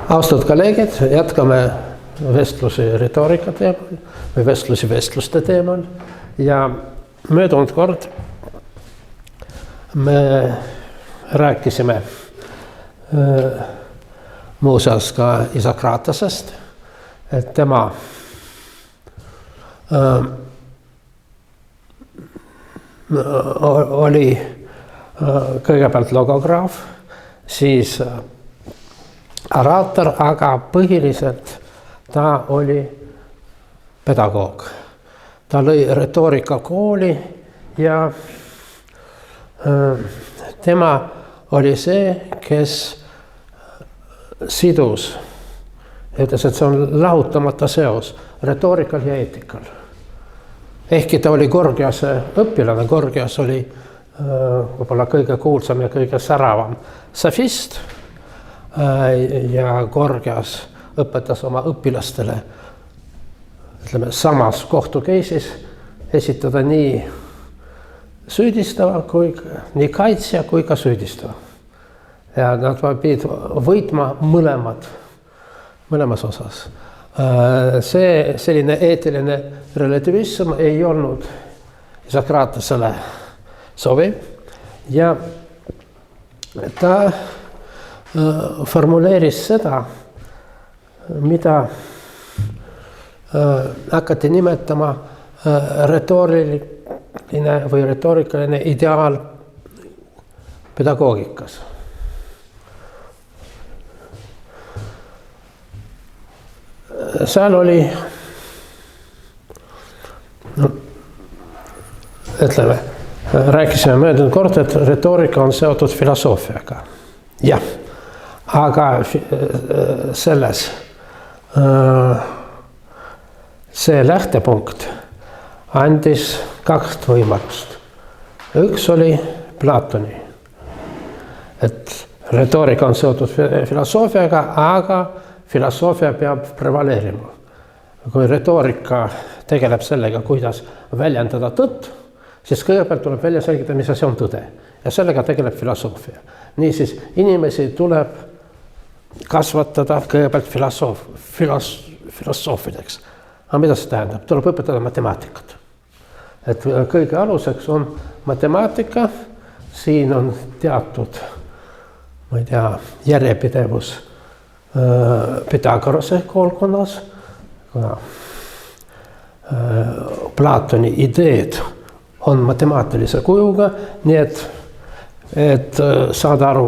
Austatud kolleegid, jätkame vestlusi retoorika teemal või vestluste teemal ja möödunud kord me rääkisime muuseas ka Isokratesest, et tema oli kõigepealt logograaf, siis oraator, aga põhiliselt ta oli pedagoog. Ta lõi retoorikakooli ja tema oli see, kes sidus, ütles, et see on lahutamata seos retoorikal ja eetikal. Ehkki ta oli Gorgiase õpilane, Gorgias oli võib-olla kõige kuulsam ja kõige säravam sofist ja Gorgias õpetas oma õpilastele, ütleme, samas kohtukeisis esitada nii süüdistava, nii kaitsja kui ka süüdistava. Ja nad pidid võitma mõlemas osas. See selline eetiline relativism ei olnud Isokratesele sobiv ja ta formuleeris seda, mida hakati nimetama retooriline või retoorikaline ideaal pedagoogikas. Seal oli, ütleme, rääkisime möödunud kord, et retoorika on seotud filosoofiaga. Jah, aga selles see lähtepunkt andis kaks võimalust. Üks oli Platoni, et retoorika on seotud filosoofiaga, aga filosoofia peab prevaleerima. Kui retoorika tegeleb sellega, kuidas väljendada tõtt, siis kõigepealt tuleb välja selgitada, mis asi on tõde. Ja sellega tegeleb filosoofia. Niisiis, inimesi tuleb kasvatada kõigepealt filosoofideks. Aga mida see tähendab? Tuleb õpetada matemaatikat. Et kõige aluseks on matemaatika, siin on teatud, ma ei tea, järjepidevus Pythagorase koolkonnas, kuna Platoni ideed on matemaatilise kujuga, nii et saada aru,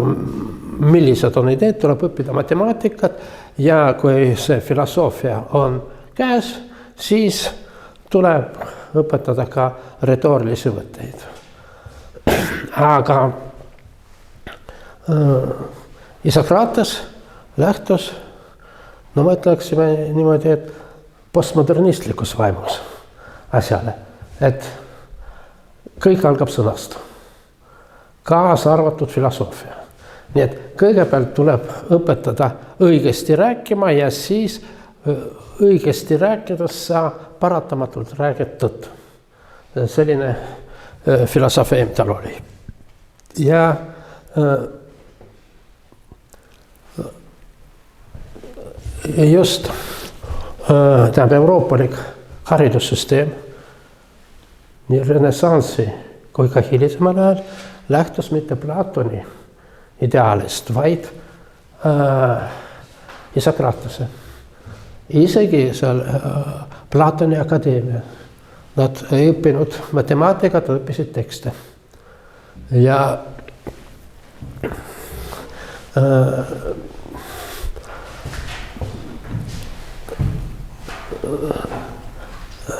millised on ideed, tuleb õppida matemaatikat ja kui see filosoofia on käes, siis tuleb õpetada ka retoorilisi võtteid. Aga Isokrates lähtus, no ma ütleksime niimoodi, et postmodernistlikus vaimus asjale, et kõik algab sõnast, kaasa arvatud filosoofia. Nii et kõigepealt tuleb õpetada õigesti rääkima ja siis õigesti rääkides sa paratamatult räägid tõtt. Selline filosofeem tal oli. Ja just tähendab euroopalik haridussüsteem nii renessansi kui ka hilisemal ajal lähtus mitte Platoni ideaalist, vaid Isokratese. Isegi seal Platoni akadeemia. Nad ei õppinud matemaatikat, nad õppisid tekste. Ja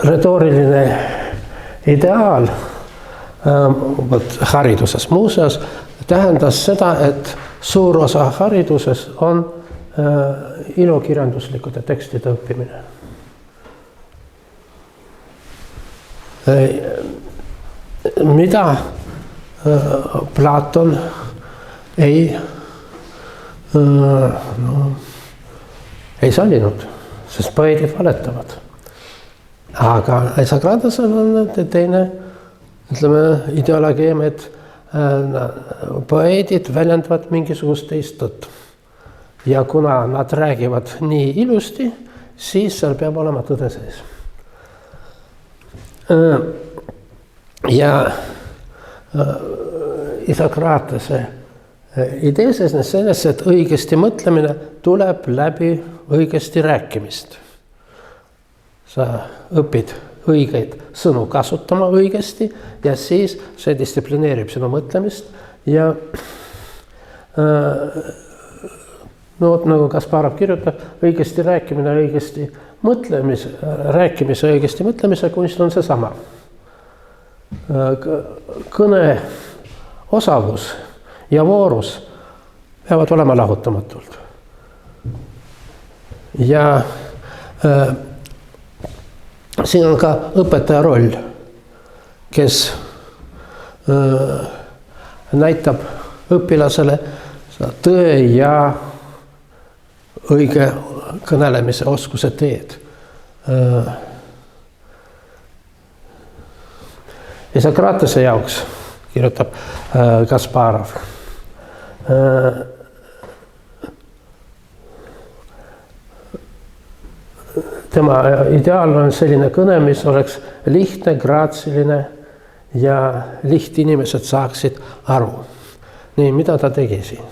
retooriline ideaal hariduses muuseas tähendas seda, et suur osa hariduses on ilukirjanduslikute tekstide õppimine. Mida Platon ei sallinud, sest poeedid valetavad. Aga Isokratesel on teine, ütleme, ideoloogia, et poeedid väljendavad mingisugust teist tõtt. Ja kuna nad räägivad nii ilusti, siis seal peab olema tõde sees. Ja Isokratese idee seisnes selles, et õigesti mõtlemine tuleb läbi õigesti rääkimist. Sa õpid õigeid sõnu kasutama õigesti ja siis see distsiplineerib sinu mõtlemist ja nagu Kasparov kirjutab, õigesti rääkimine, õigesti mõtlemise, rääkimise, õigesti mõtlemise kunst on seesama. Kõne osavus ja voorus peavad olema lahutamatult. Ja siin on ka õpetaja roll, kes näitab õpilasele tõe ja õige kõnelemise oskuse teed. Isokratese jaoks kirjutab Kasparov. Tema ideaal on selline kõne, mis oleks lihtne, graatsiline ja lihtinimesed saaksid aru. Nii, mida ta tegi siin?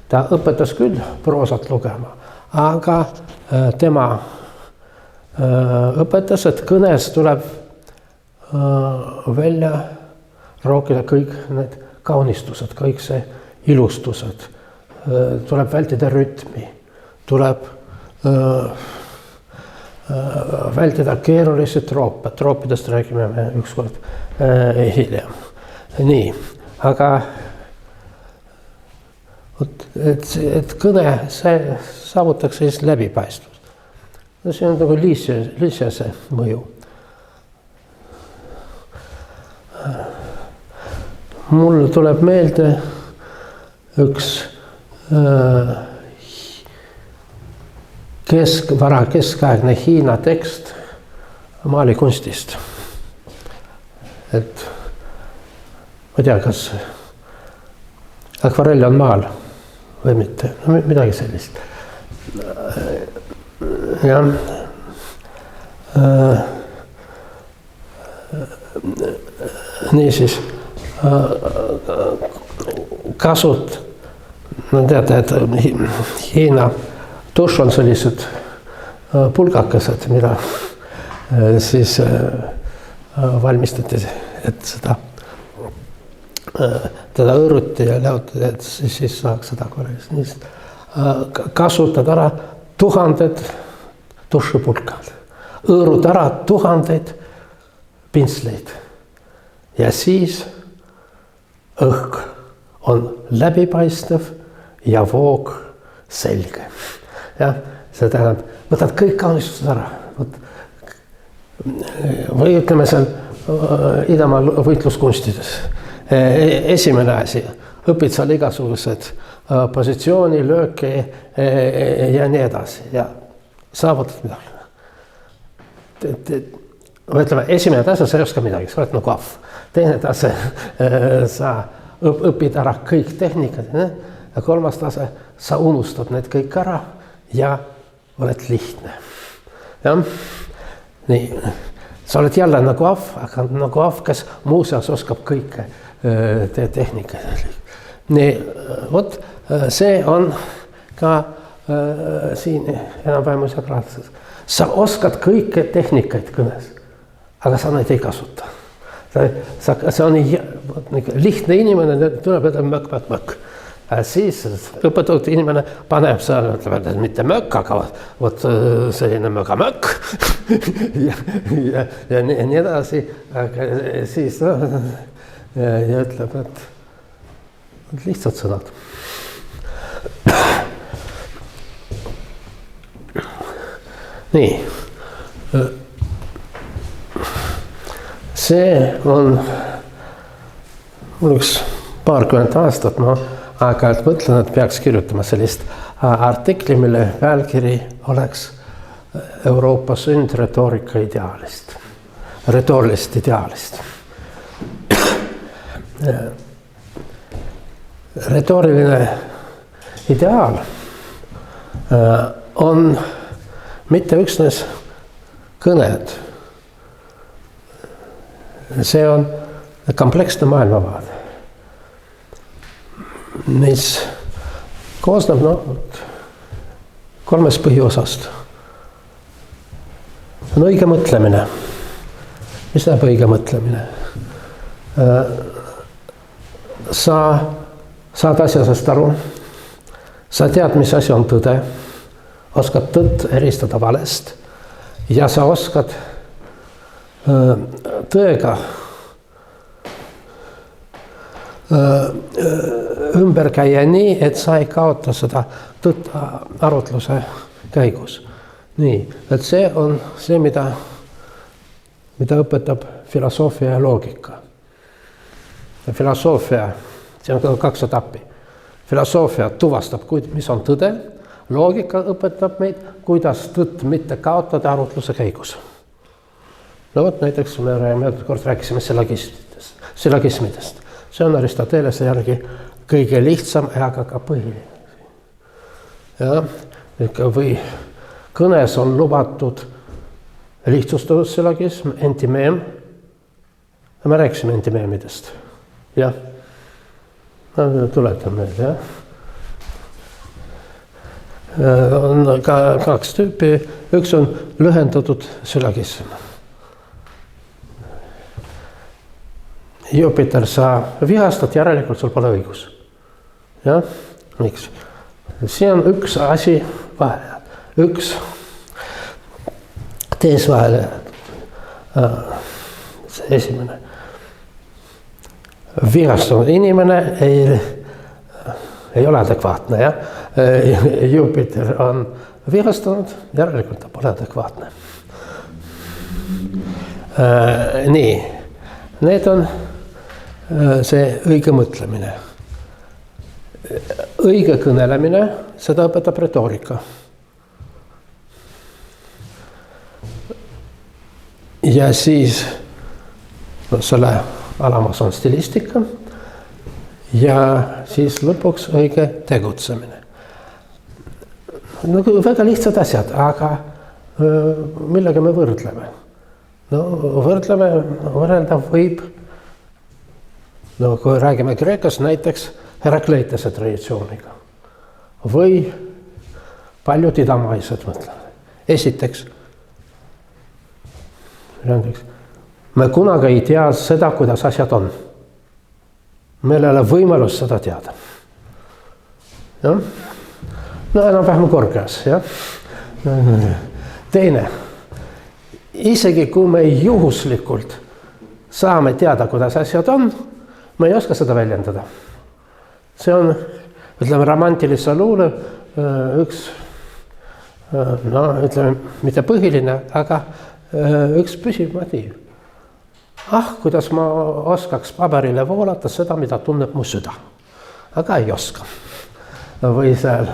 Ta õpetas küll proosat lugema, aga tema õpetas, et kõnes tuleb välja rookida kõik need kaunistused, kõik see ilustused. Tuleb vältida rütmi, tuleb vältida keerulisi troope. Troopidest räägime me ükskord hiljem. Nii, aga et kõne saavutaks siis läbipaistvust. See on nagu Lysiase mõju. Mul tuleb meelde üks keskaegne Hiina tekst maalikunstist. Et ma tea, kas akvarell on maal või mitte, no, midagi sellist. Ja niisiis no teate, et Hiina tuš on sellised pulgakesed, mida siis valmistati, et teda õõruti ja läuti, et siis saaks seda korras. Kasutad ära 1000 tušipulkad, õõrud ära 1000 pintsleid ja siis õhk on läbipaistev ja voog selge. Ja, see tähendab, võtad kõik kaunistused ära. Või ütleme seal Idamaal võitluskunstides. Esimene asi, õpid seal igasugused positsiooni, lööke ja nii edasi ja saavutad midagi. Ütleme, esimene tase, sa ei oska midagi, sa oled nagu ahv. Teine tase, sa õpid ära kõik tehnikad ja kolmas tase, sa unustad need kõik ära ja oled lihtne. Ja? Nii, sa oled jälle nagu ahv, aga nagu ahv, kes muuseas oskab kõike tehnikad. Nii, vot see on ka siin enam-vähem Isokrateses. Sa oskad kõike tehnikaid kõnes, aga sa neid ei kasuta. See on lihtne inimene, tuleb mõkk. Siis õpetatud inimene paneb seal, ütleb, et mitte mökk, aga vot selline möka-mökk ja nii edasi. Aga siis ja ütleb, et lihtsad sõnad. Nii. See on mul üks paarkümmend aastat, ma aeg-ajalt mõtlen, et peaks kirjutama sellist artikli, mille pealkiri oleks Euroopa sünd retoorika ideaalist, retoorilist ideaalist. Retooriline ideaal on mitte üksnes kõned. See on kompleksne maailmavaade, mis koosneb kolmest põhiosast. On õige mõtlemine. Mis näeb õige mõtlemine? Sa saad asjast aru, sa tead, mis asi on tõde, oskad tõtt eristada valest ja sa oskad tõega ümber käia nii, et sa ei kaota seda tõtt arutluse käigus. Nii, et see on see, mida õpetab filosoofia ja loogika. Filosoofia, see on kaks etappi. Filosoofia tuvastab, mis on tõde, loogika õpetab meid, kuidas tõtt mitte kaotada arutluse käigus. No vot, näiteks me rääkisime syllogismidest. See on Aristotelese järgi kõige lihtsam, aga ka põhiline. Ja, või kõnes on lubatud lihtsustatud syllogism, entimeem. Me rääkisime entimeemidest. Jah, tuletan meelde, jah. On ka kaks tüüpi. Üks on lühendatud syllogism. Jupiter, sa vihastad, järelikult sul pole õigus. Jah, miks? See on üks asi vahele. Üks tees vahele. See esimene. Vihastunud inimene ei ole adekvaatne, jah? Jupiter on vihastunud, järelikult ta pole adekvaatne. Nii, need on see õige mõtlemine. Õige kõnelemine, seda õpetab retoorika. Ja siis selle alamas on stilistika ja siis lõpuks õige tegutsemine. Väga lihtsad asjad, aga millega me võrdleme? Võrrelda võib, kui räägime Kreekas, näiteks Herakleitese traditsiooniga või paljud idamaised mõtlevad. Esiteks, me kunagi ei tea seda, kuidas asjad on. Meil ei ole võimalus seda teada. Enam-vähem korgas. Teine, isegi kui me juhuslikult saame teada, kuidas asjad on, me ei oska seda väljendada. See on, ütleme, romantilise luule üks, mitte põhiline, aga üks püsiv motiiv. Kuidas ma oskaks paberile voolata seda, mida tunneb mu süda. Aga ei oska. Või seal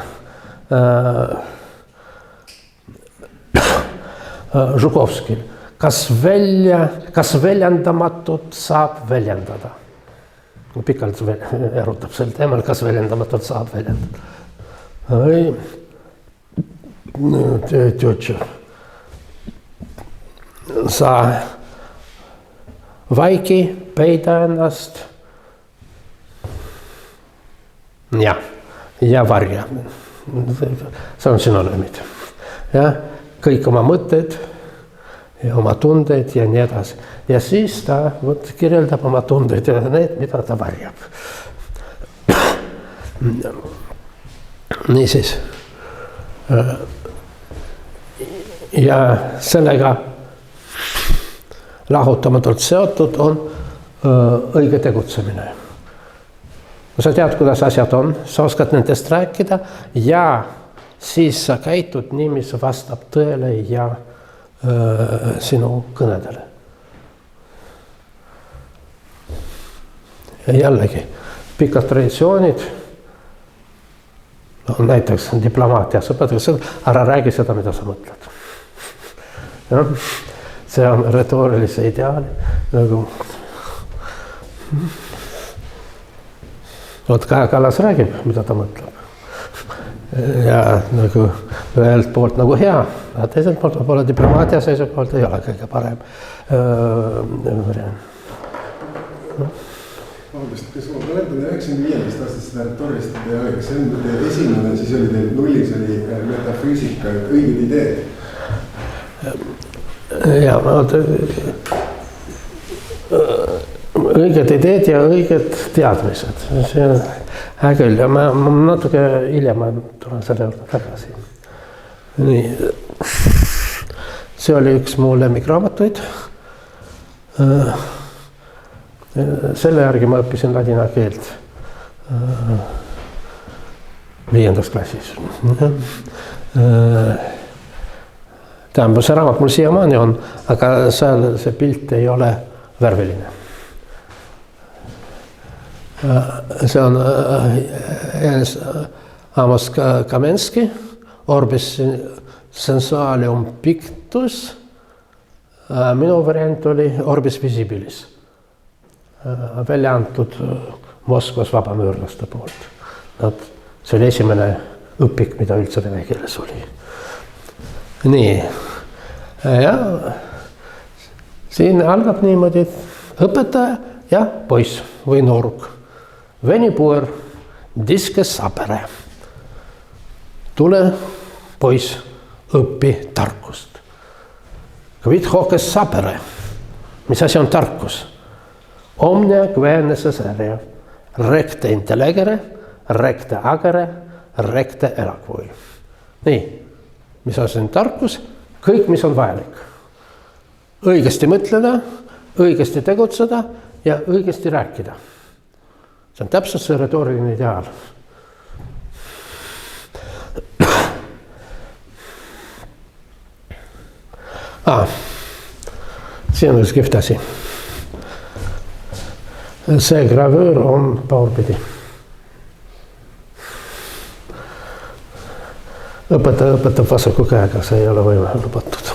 Žukovskil. Kas väljendamatut saab väljendada? Pikalt erutab sel teemal, kas väljendamatut saab väljendada. Sa vaiki, peida ennast ja varja. See on sünonüümid. Kõik oma mõtted ja oma tundeid ja nii edasi. Ja siis ta kirjeldab oma tundeid ja need, mida ta varjab. Niisiis. Ja sellega lahutamatult seotud on õige tegutsemine. Sa tead, kuidas asjad on, sa oskad nendest rääkida ja siis sa käitud nii, mis vastab tõele ja sinu kõnedele. Ja jällegi, pikad traditsioonid, näiteks diplomaatias õpetatakse, ära räägi seda, mida sa mõtled. See on retoorilise ideaali. Kaja Kallas räägib, mida ta mõtleb. ja nagu ühelt poolt nagu hea, aga teiselt poolt võib-olla diplomaatia seisukohalt ei ole kõige parem variant. Vabandust, kas ma mäletan 95. aastast seda retoorilist ei ole, kas see on teie esimene, siis oli teil nullis oli metafüüsika, õiged ideed? Ja, õiged ideed ja õiged teadmised, see on hea küll ja ma natuke hiljem tulen selle juurde tagasi. Nii, see oli üks mu lemmikraamatuid. Selle järgi ma õppisin ladina keelt 5. klassis. Tähendab, see raamat mul siiamaani on, aga seal see pilt ei ole värviline. See on Amos Kamenski, Orbis sensualium pictus. Minu variant oli Orbis visibilis. Välja antud Moskvas vabamüürlaste poolt. See oli esimene õpik, mida üldse vene keeles oli. Nii, ja siin algab niimoodi, õpetaja ja poiss või nooruk. Venipuer, diske sapere. Tule, poiss, õppi tarkust. Kvit hookes sapere. Mis asi on tarkus? Omnia quae necessaria, recte intellegere, recte agere, recte eloquui. Nii, mis asi on tarkus? Kõik, mis on vajalik. Õigesti mõtleda, õigesti tegutseda ja õigesti rääkida. See on täpselt see retooriline ideaal. Siin on üks kihvt asi. See gravöör on paurpidi. Õpetaja õpetab vasaku käega, see ei ole lubatud.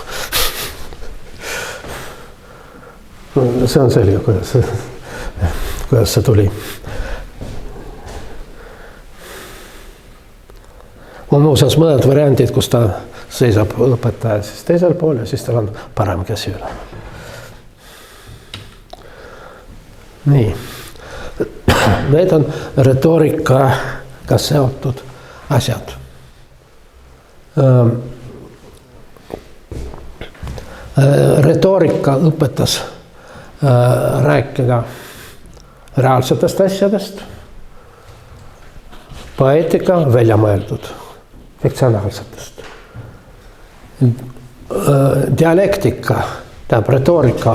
See on selge, kuidas see tuli. On muuseas mõned variandid, kus ta seisab õpetaja siis teisel pool ja siis tal on parem käsi üle. Nii, need on retoorikaga seotud asjad. Retoorika õpetas rääkida reaalsetest asjadest, poeetika välja mõeldud fiktsionaalsetest. Dialektika, tähendab retoorika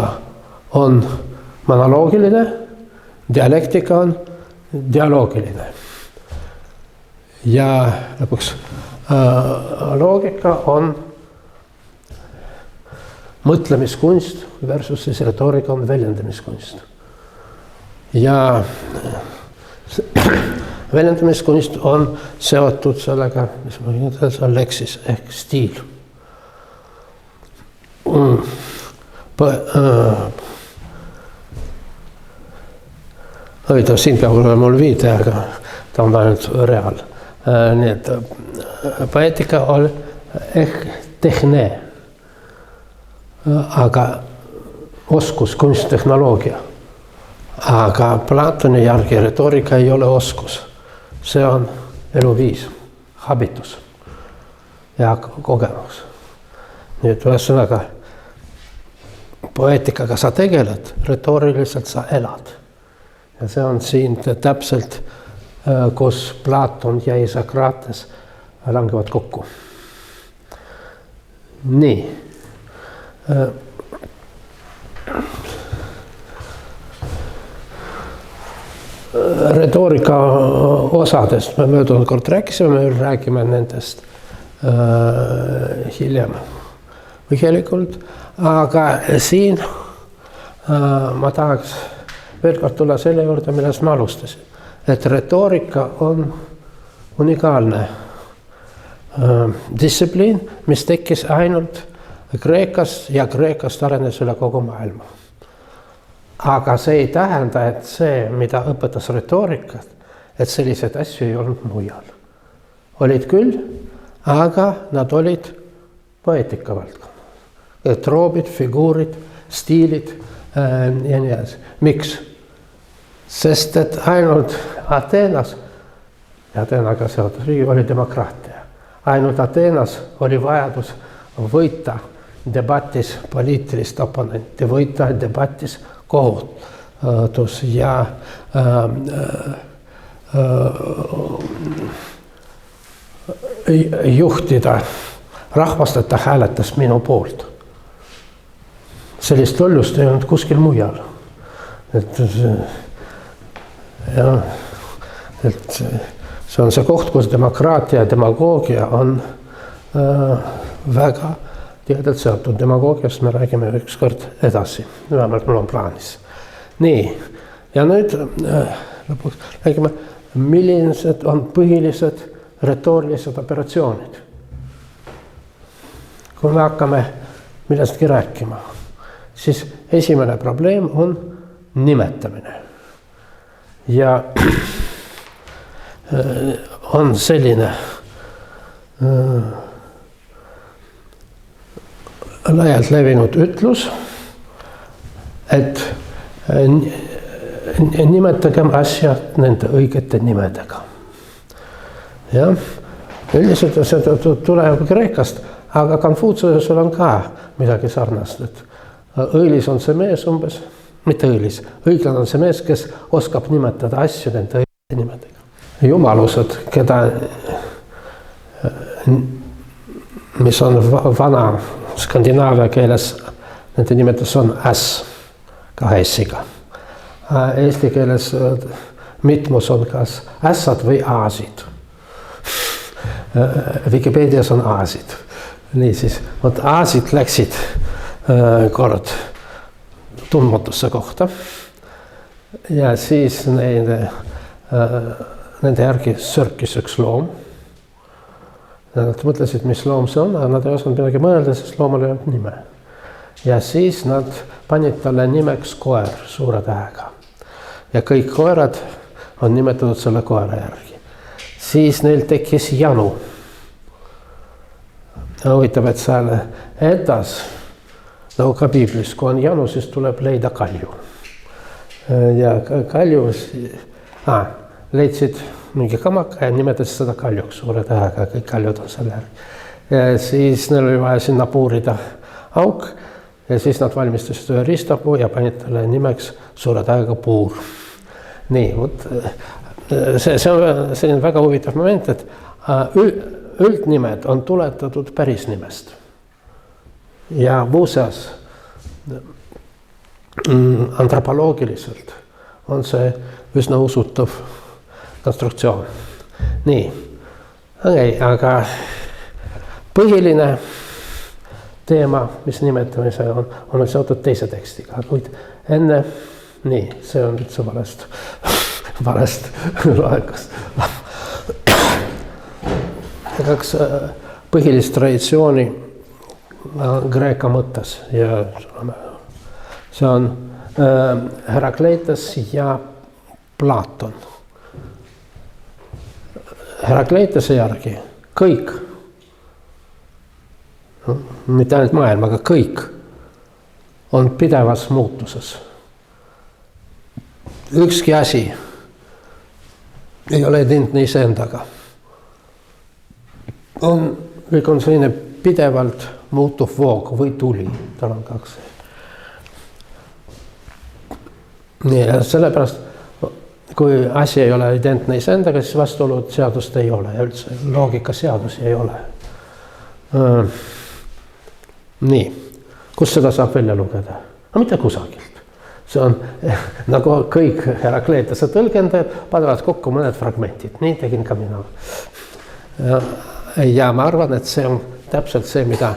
on monoloogiline, dialektika on dialoogiline. Ja lõpuks loogika on mõtlemiskunst versus siis retoorika on väljendamiskunst. Ja väljendamiskunst on seotud sellega, mis ma ütlen, see on leksis ehk stiil. Siin peab olema mul viide, aga ta on ainult reaal. Nii et poeetika on ehk tehne, aga oskus, kunsttehnoloogia. Aga Platoni järgi retoorika ei ole oskus. See on eluviis, habitus ja kogemus. Nii et ühesõnaga, poeetikaga sa tegeled, retooriliselt sa elad. Ja see on siin täpselt, kus Platon ja Isokrates langevad kokku. Nii. Retoorika osadest me möödunud kord rääkisime, me räägime nendest hiljem põhjalikult, aga siin ma tahaks veel kord tulla selle juurde, millest ma alustasin, et retoorika on unikaalne distsipliin, mis tekkis ainult Kreekas ja Kreekast arenes üle kogu maailma. Aga see ei tähenda, et see, mida õpetas retoorikat, et selliseid asju ei olnud mujal. olid küll, aga nad olid poeetika valdkonnas. Troobid, figuurid, stiilid ja nii edasi. Miks? Sest et ainult Ateenas, Ateenaga seotud riigi oli demokraatia. Ainult Ateenas oli vajadus võita debatis poliitilist oponenti, võita debatis kohutus ja juhtida rahvast, et ta hääletas minu poolt. Sellist lollust ei olnud kuskil mujal. Et see on see koht, kus demokraatia ja demagoogia on väga tihedalt seotud. Demagoogiast me räägime ükskord edasi, vähemalt mul on plaanis. Nii, ja nüüd lõpuks räägime, millised on põhilised retoorilised operatsioonid. Kui me hakkame millestki rääkima, siis esimene probleem on nimetamine. Ja on selline laialt levinud ütlus, et nimetagem asjad nende õigete nimedega. Ja, üldiselt see tuleb Kreekast, aga Konfutsiusel on ka midagi sarnast, et õilis on see mees umbes, mitte õilis, õiglane on see mees, kes oskab nimetada asju nende õigete nimedega. Jumalused, keda, mis on vana skandinaavia keeles, nende nimetus on äs, kahe ässiga. Eesti keeles mitmus on kas ässad või aasid. Wikipedias on aasid. Niisiis, aasid läksid kord tundmatusse kohta ja siis nende järgi sörkis üks loom. Nad mõtlesid, mis loom see on, aga nad ei osanud midagi mõelda, sest loomal ei olnud nime. Ja siis nad panid talle nimeks koer suure tähega. Ja kõik koerad on nimetatud selle koera järgi. Siis neil tekkis janu. Huvitav, et seal edas, nagu ka piiblis, kui on janu, siis tuleb leida kalju. Ja kalju leidsid mingi kamaka ja nimetasid seda kaljuks suure tähega, kõik kaljud on selle järgi. Ja siis neil oli vaja sinna puurida auk ja siis nad valmistasid ühe ristapuu ja panid talle nimeks suure tähega puur. Nii, see on selline väga huvitav moment, et üldnimed on tuletatud päris nimest. Ja muuseas, antropoloogiliselt on see üsna usutav konstruktsioon. Nii, aga põhiline teema, mis nimetamise on seotud teise tekstiga, kuid enne, nii, see on üldse valest loekast. Kaks põhilist traditsiooni Kreeka mõttes ja see on Herakleitos ja Platon. Herakleitose järgi kõik, mitte ainult maailm, aga kõik on pidevas muutuses. Ükski asi ei ole identne iseendaga. Kõik on selline pidevalt muutuv voog või tuli, tal on kaks. Nii, ja sellepärast, kui asi ei ole identne iseendaga, siis vastuolud seadust ei ole ja üldse loogika seadusi ei ole. Nii, kus seda saab välja lugeda? No mitte kusagilt. See on nagu kõik Herakleitose tõlgendajad panevad kokku mõned fragmentid. Nii tegin ka mina. Ja ma arvan, et see on täpselt see, mida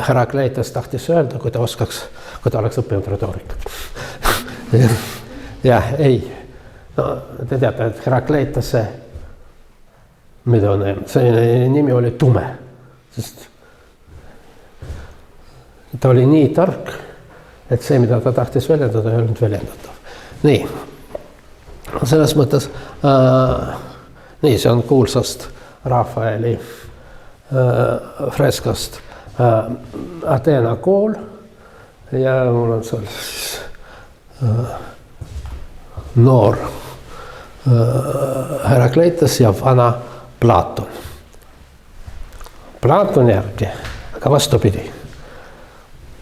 Herakleitos tahtis öelda, kui ta oleks õppinud retoorikat. Ja ei. No, te teate, et Herakleitose see nimi oli Tume, sest ta oli nii tark, et see, mida ta tahtis väljendada, ei olnud väljendatav. Nii, selles mõttes, nii, see on kuulsast Rafaeli freskost Ateena kool ja mul on seal siis noor Herakleitos ja vana Platon. Platoni järgi, aga vastupidi.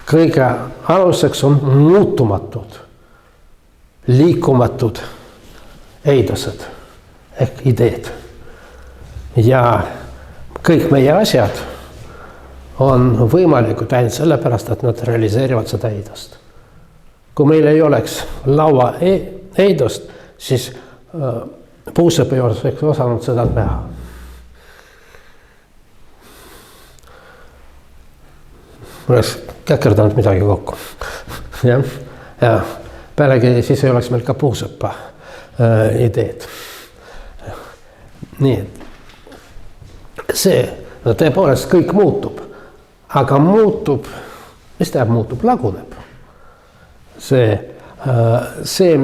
Kõige aluseks on muutumatud, liikumatud eidosed ehk ideed. Ja kõik meie asjad on võimalikud ainult sellepärast, et nad realiseerivad seda eidost. Kui meil ei oleks laua eidost, siis puusepp ei oleks osanud seda teha. Mul oleks käkerdanud midagi kokku. Ja pealegi siis ei oleks meil ka puuseppa ideed. Nii, et see, tõepoolest kõik muutub, aga muutub, mis tähendab muutub, laguneb. See,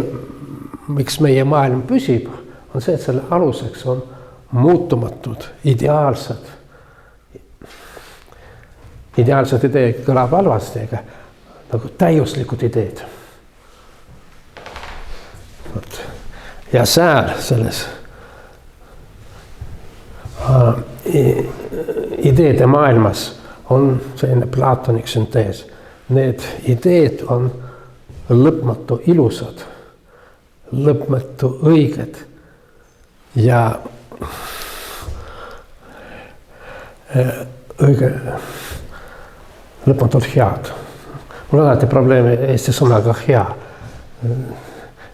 miks meie maailm püsib, on see, et selle aluseks on muutumatud, ideaalsed ideed kõlab halvasti, aga nagu täiuslikud ideed. Ja seal selles ideede maailmas on selline platonik süntees. Need ideed on lõpmatu ilusad, lõpmatu õiged ja lõpmatult head. Mul on alati probleemi eesti sõnaga hea.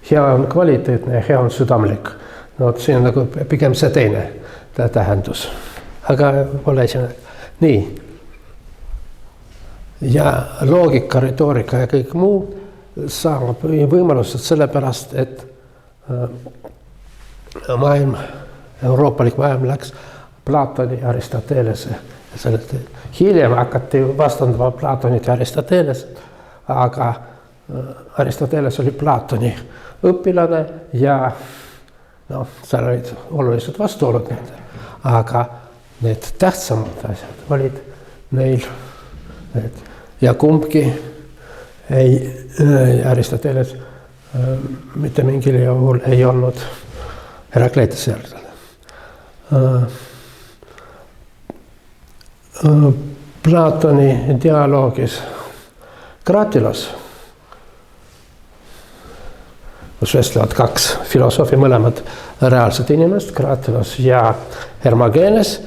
Hea on kvaliteetne ja hea on südamlik. No, siin on nagu pigem see teine tähendus. Aga pole siin. Nii. Ja loogika, retoorika ja kõik muu saab võimalused sellepärast, et maailm, euroopalik maailm läks Platoni ja Aristotelese. Hiljem hakati vastandama Platonit ja Aristotelest, aga Aristoteles oli Platoni õpilane ja seal olid olulised vastuolud nendel, aga need tähtsamad asjad olid neil ja kumbki ei, Aristoteles mitte mingil juhul ei olnud Herakleitose järgi. Platoni dialoogis Kratilos, kus vestlevad kaks filosoofi, mõlemad reaalsed inimest, Kratilos ja Hermogenes.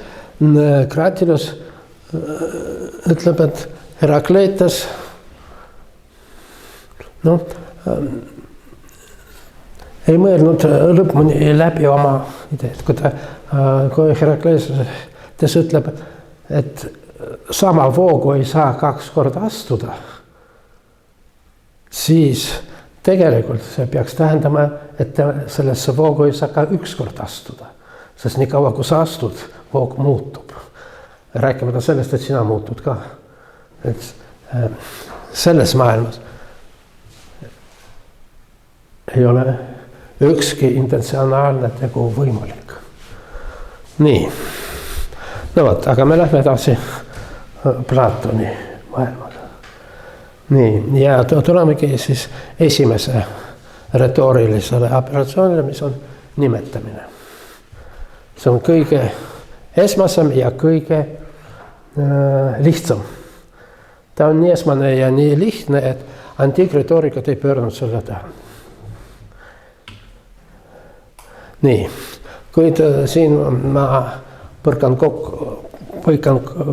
Kratilos ütleb, et Herakleitos ei mõelnud lõpuni läbi oma ideed. Kui Herakleitos ütleb, et sama voogu ei saa 2 korda astuda, siis tegelikult see peaks tähendama, et sellesse voogu ei saa ka 1 kord astuda. Sest nii kaua, kui sa astud, voog muutub. Rääkimata sellest, et sina muutud ka. Et selles maailmas ei ole ükski intentsionaalne tegu võimalik. Nii. No võt, aga me lähme edasi Platoni maailmaga. Nii, ja tulemegi siis esimese retooриlisele operatsioonile, mis on nimetamine. See on kõige esmasem ja kõige lihtsam. Ta on nii esmane ja nii lihtne, et antiikretoorikat ei pööranud selle tähele. Nii, kuid siin ma põrkan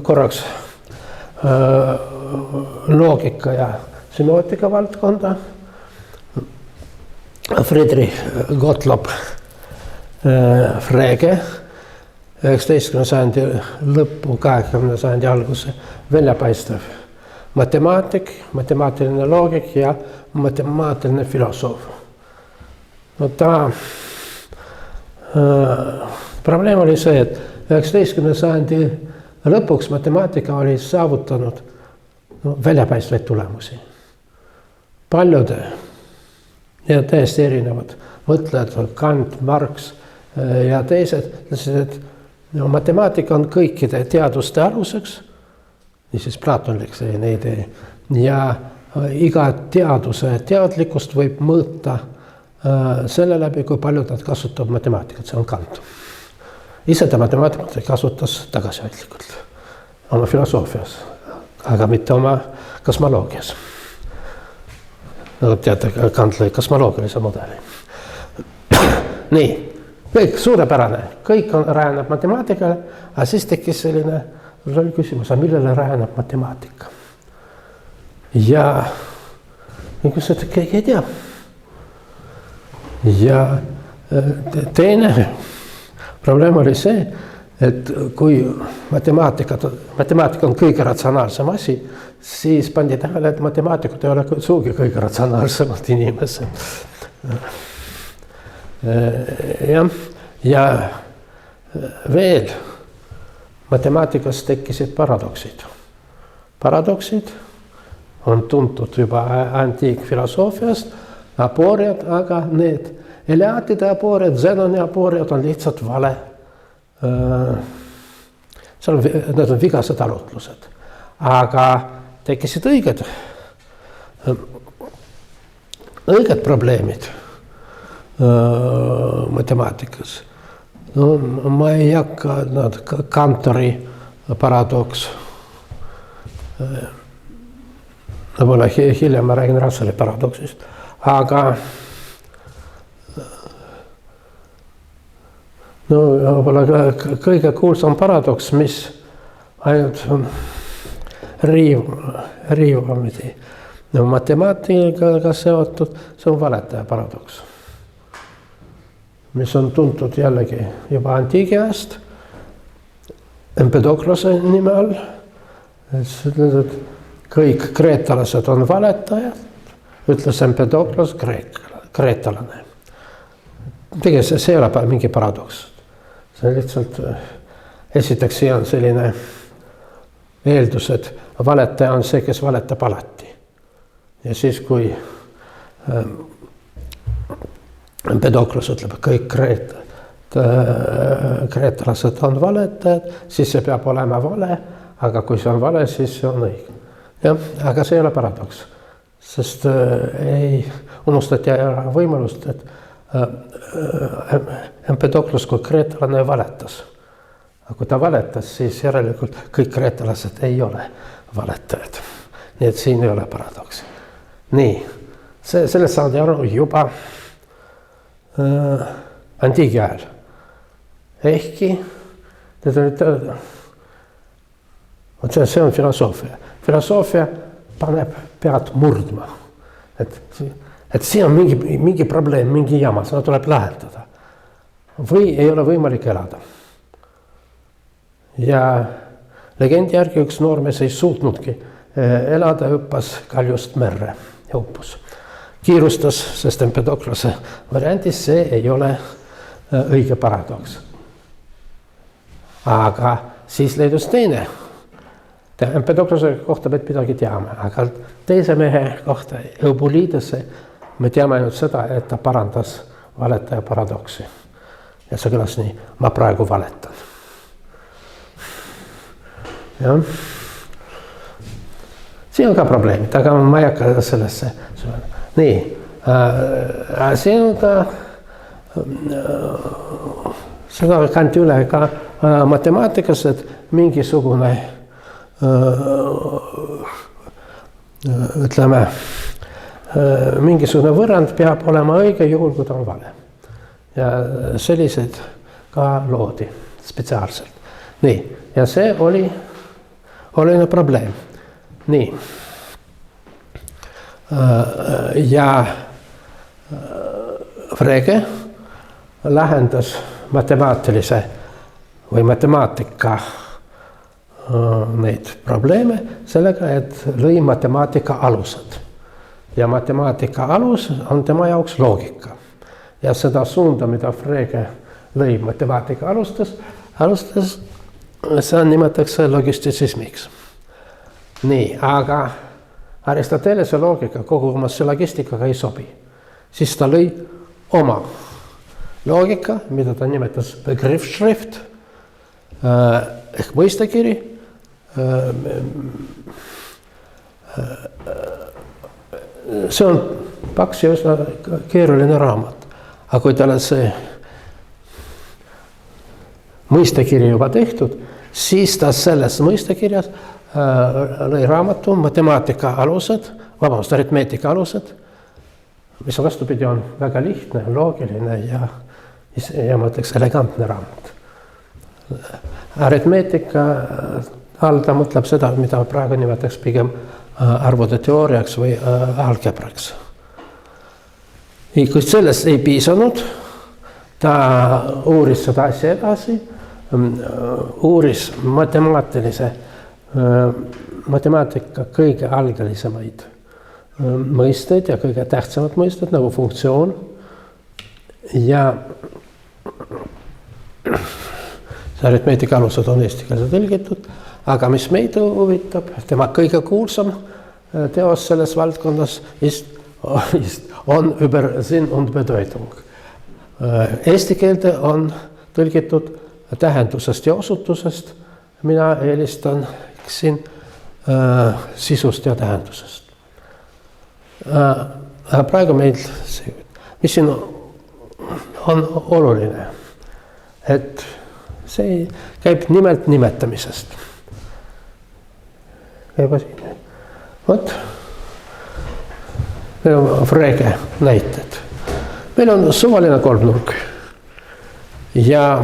korraks loogika ja semiootika valdkonda. Friedrich Gottlob Frege 19. sajandi lõppu, 20. sajandi alguse väljapaistev matemaatik, matemaatiline loogik ja matemaatiline filosoof. No probleem oli see, et 19. sajandi lõpuks matemaatika oli saavutanud väljapaistvaid tulemusi. Paljude ja täiesti erinevad mõtlejad, Kant, Marx ja teised, et No, matemaatika on kõikide teaduste aluseks, niisiis Platonlik selline idee, ja iga teaduse teadlikkust võib mõõta selle läbi, kui palju nad kasutab matemaatikat, see on Kant. Ise ta matemaatikat kasutas tagasihoidlikult oma filosoofias, aga mitte oma kosmoloogias. Nagu teate, Kant lõi kosmoloogilise mudeli. Nii, kõik suurepärane, kõik rajaneb matemaatikale, aga siis tekkis selline küsimus, millele rajaneb matemaatika. Ja kus et keegi ei tea. Ja teine probleem oli see, et kui matemaatika on kõige ratsionaalsem asi, siis pandi tähele, et matemaatikud ei ole suugi kõige ratsionaalsemad inimesed. Ja veel matemaatikas tekkisid paradoksid. Paradoksid on tuntud juba antiikfilosoofiast, apooriad, aga need Eleatide apooriad, Zenoni apooriad on lihtsalt vale. Need on vigased arutlused, aga tekkisid õiged probleemid matemaatikas. No, ma ei hakka Cantori paradoks. Võib-olla hiljem ma räägin Russelli paradoksist, aga no, võib-olla kõige kuulsam paradoks, mis ainult riivamisi matemaatikaga seotud, see on valetaja paradoks, mis on tuntud jällegi juba antiigiast Empedoklose nime all. Kõik kreetalased on valetajad, ütles Empedoklos kreetalane. Tegelikult see ei ole mingi paradoks. See lihtsalt esiteks on selline eeldus, et valetaja on see, kes valetab alati. Ja siis, kui Empedoklos ütleb, et kõik kreetalased on valetajad, siis see peab olema vale, aga kui see on vale, siis see on õige. Ja, aga see ei ole paradoks, sest ei unustati ära võimalust, et Empedoklos kui kreetalane valetas. Aga kui ta valetas, siis järelikult kõik kreetalased ei ole valetajad. Nii et siin ei ole paradoksi. Nii, sellest saadi aru juba antiigi ajal. Ehkki see on filosoofia. Filosoofia paneb pead murdma. Et siin on mingi probleem, mingi jama, seda tuleb lahendada. Või ei ole võimalik elada. Ja legendi järgi üks noormees ei suutnudki elada, hüppas kaljust merre ja uppus. Kiirustas, sest Empedoklose variandis see ei ole õige paradoks. Aga siis leidus teine. Empedoklose kohta me midagi teame, aga teise mehe kohta, Eubulidese, me teame ainult seda, et ta parandas valetaja paradoksi. Ja see kõlas nii, ma praegu valetan. Ja. Siin on ka probleemid, aga ma ei hakka sellesse. Nii, siin on ka seda kanti üle ka matemaatikas, et mingisugune ütleme, mingisugune võrrand peab olema õige juhul, kui ta on vale. Ja sellised ka loodi spetsiaalselt. Nii, ja see oli probleem. Nii. Ja Frege lahendas matemaatilise või matemaatika neid probleeme sellega, et lõi matemaatika alused. Ja matemaatika alus on tema jaoks loogika. Ja seda suunda, mida Frege lõi matemaatika alustas, see nimetatakse logistitsismiks. Nii, aga Aristotelese loogika kogu oma logistikaga ei sobi. Siis ta lõi oma loogika, mida ta nimetas Begriffsschrift, ehk mõistekiri. See on paks ja üsna keeruline raamat, aga kui tal on see mõistekiri juba tehtud, siis ta selles mõistekirjas lõi raamatu matemaatika alused, aritmeetika alused, mis vastupidi on väga lihtne, loogiline ja ma ütleks elegantne raamat. Aritmeetika all ta mõtleb seda, mida praegu nimetaks pigem arvude teooriaks või algebraks. Kui sellest ei piisanud, ta uuris seda asja edasi, uuris matemaatika kõige algelisemaid mõisteid ja kõige tähtsamad mõisted nagu funktsioon ja aritmeetika alused on eesti keelde tõlgitud, aga mis meid huvitab, tema kõige kuulsam teos selles valdkonnas on über Sinn und Bedeutung. Eesti keelde on tõlgitud tähendusest ja osutusest, mina eelistan siin sisust ja tähendusest. Praegu meil, mis siin on oluline, et see käib nimelt nimetamisest. Käib asi. Vot, meil on Frege näited. Meil on suvaline kolmnurk ja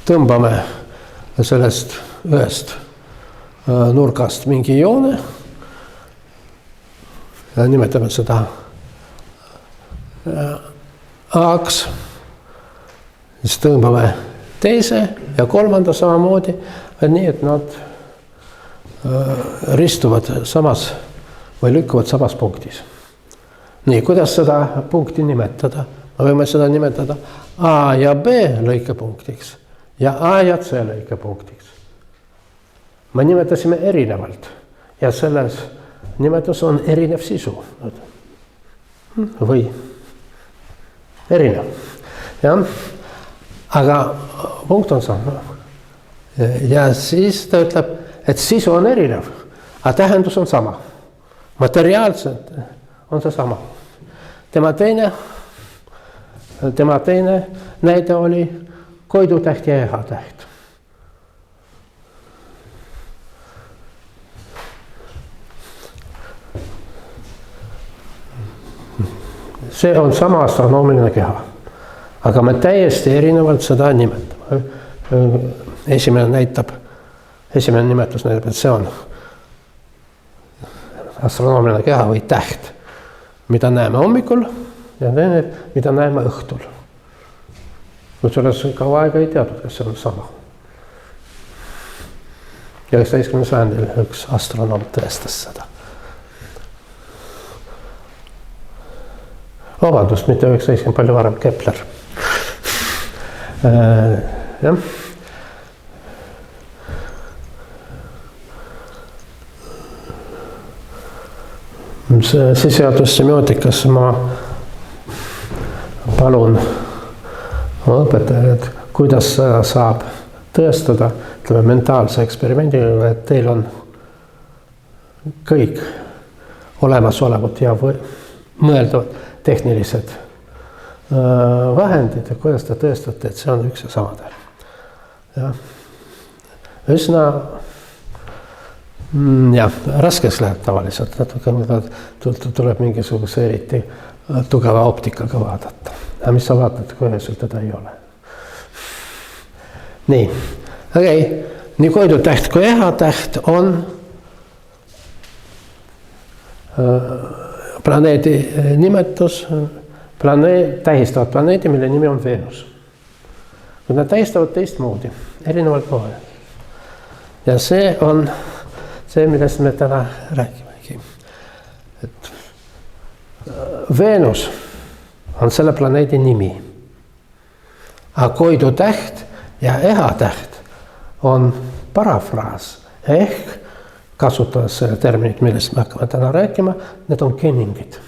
tõmbame sellest ühest nurgast mingi joone ja nimetame seda A-ks, siis tõmbame teise ja kolmanda samamoodi, nii et nad ristuvad samas või lükkuvad samas punktis. Nii, kuidas seda punkti nimetada? Me võime seda nimetada A ja B lõikepunktiks ja A ja C lõikepunktiks. Me nimetasime erinevalt ja selles nimetus on erinev sisu või erinev. Ja? Aga punkt on sama. Ja siis ta ütleb, et sisu on erinev, aga tähendus on sama. Materiaalselt on see sama. Tema teine näide oli koidutäht ja ehatäht. See on sama astronoomiline keha, aga me täiesti erinevalt seda nimetame. Esimene nimetus näitab, et see on astronoomiline keha või täht, mida näeme hommikul ja teine, mida näeme õhtul. Kuid selles kaua aega ei teadnud, kas see on sama. 19. sajandil üks astronoom tõestas seda. Vabandust, mitte 19, palju varem, Kepler. Jah. Sissejuhatus semiootikasse ma palun õpetajad, kuidas saab tõestada, ütleme mentaalse eksperimendiga, et teil on kõik olemasolevad ja mõeldavad tehnilised vahendid ja kuidas te tõestate, et see on üks ja sama. Ja. Üsna raskeks läheb tavaliselt, tuleb mingisuguse eriti tugeva optikaga vaadata. Ja mis sa vaatad, kui üheselt teda ei ole. Nii, nii koidutäht kui ehatäht on planeedi nimetus, tähistavad planeedi, mille nimi on Veenus. Kui nad tähistavad teistmoodi, erinevalt moel. Ja see on see, millest me täna räägimegi. Et Veenus on selle planeedi nimi. Aga koidutäht ja ehatäht on parafraas ehk kasutades selle terminit, millest me hakkame täna rääkima, need on kenningid.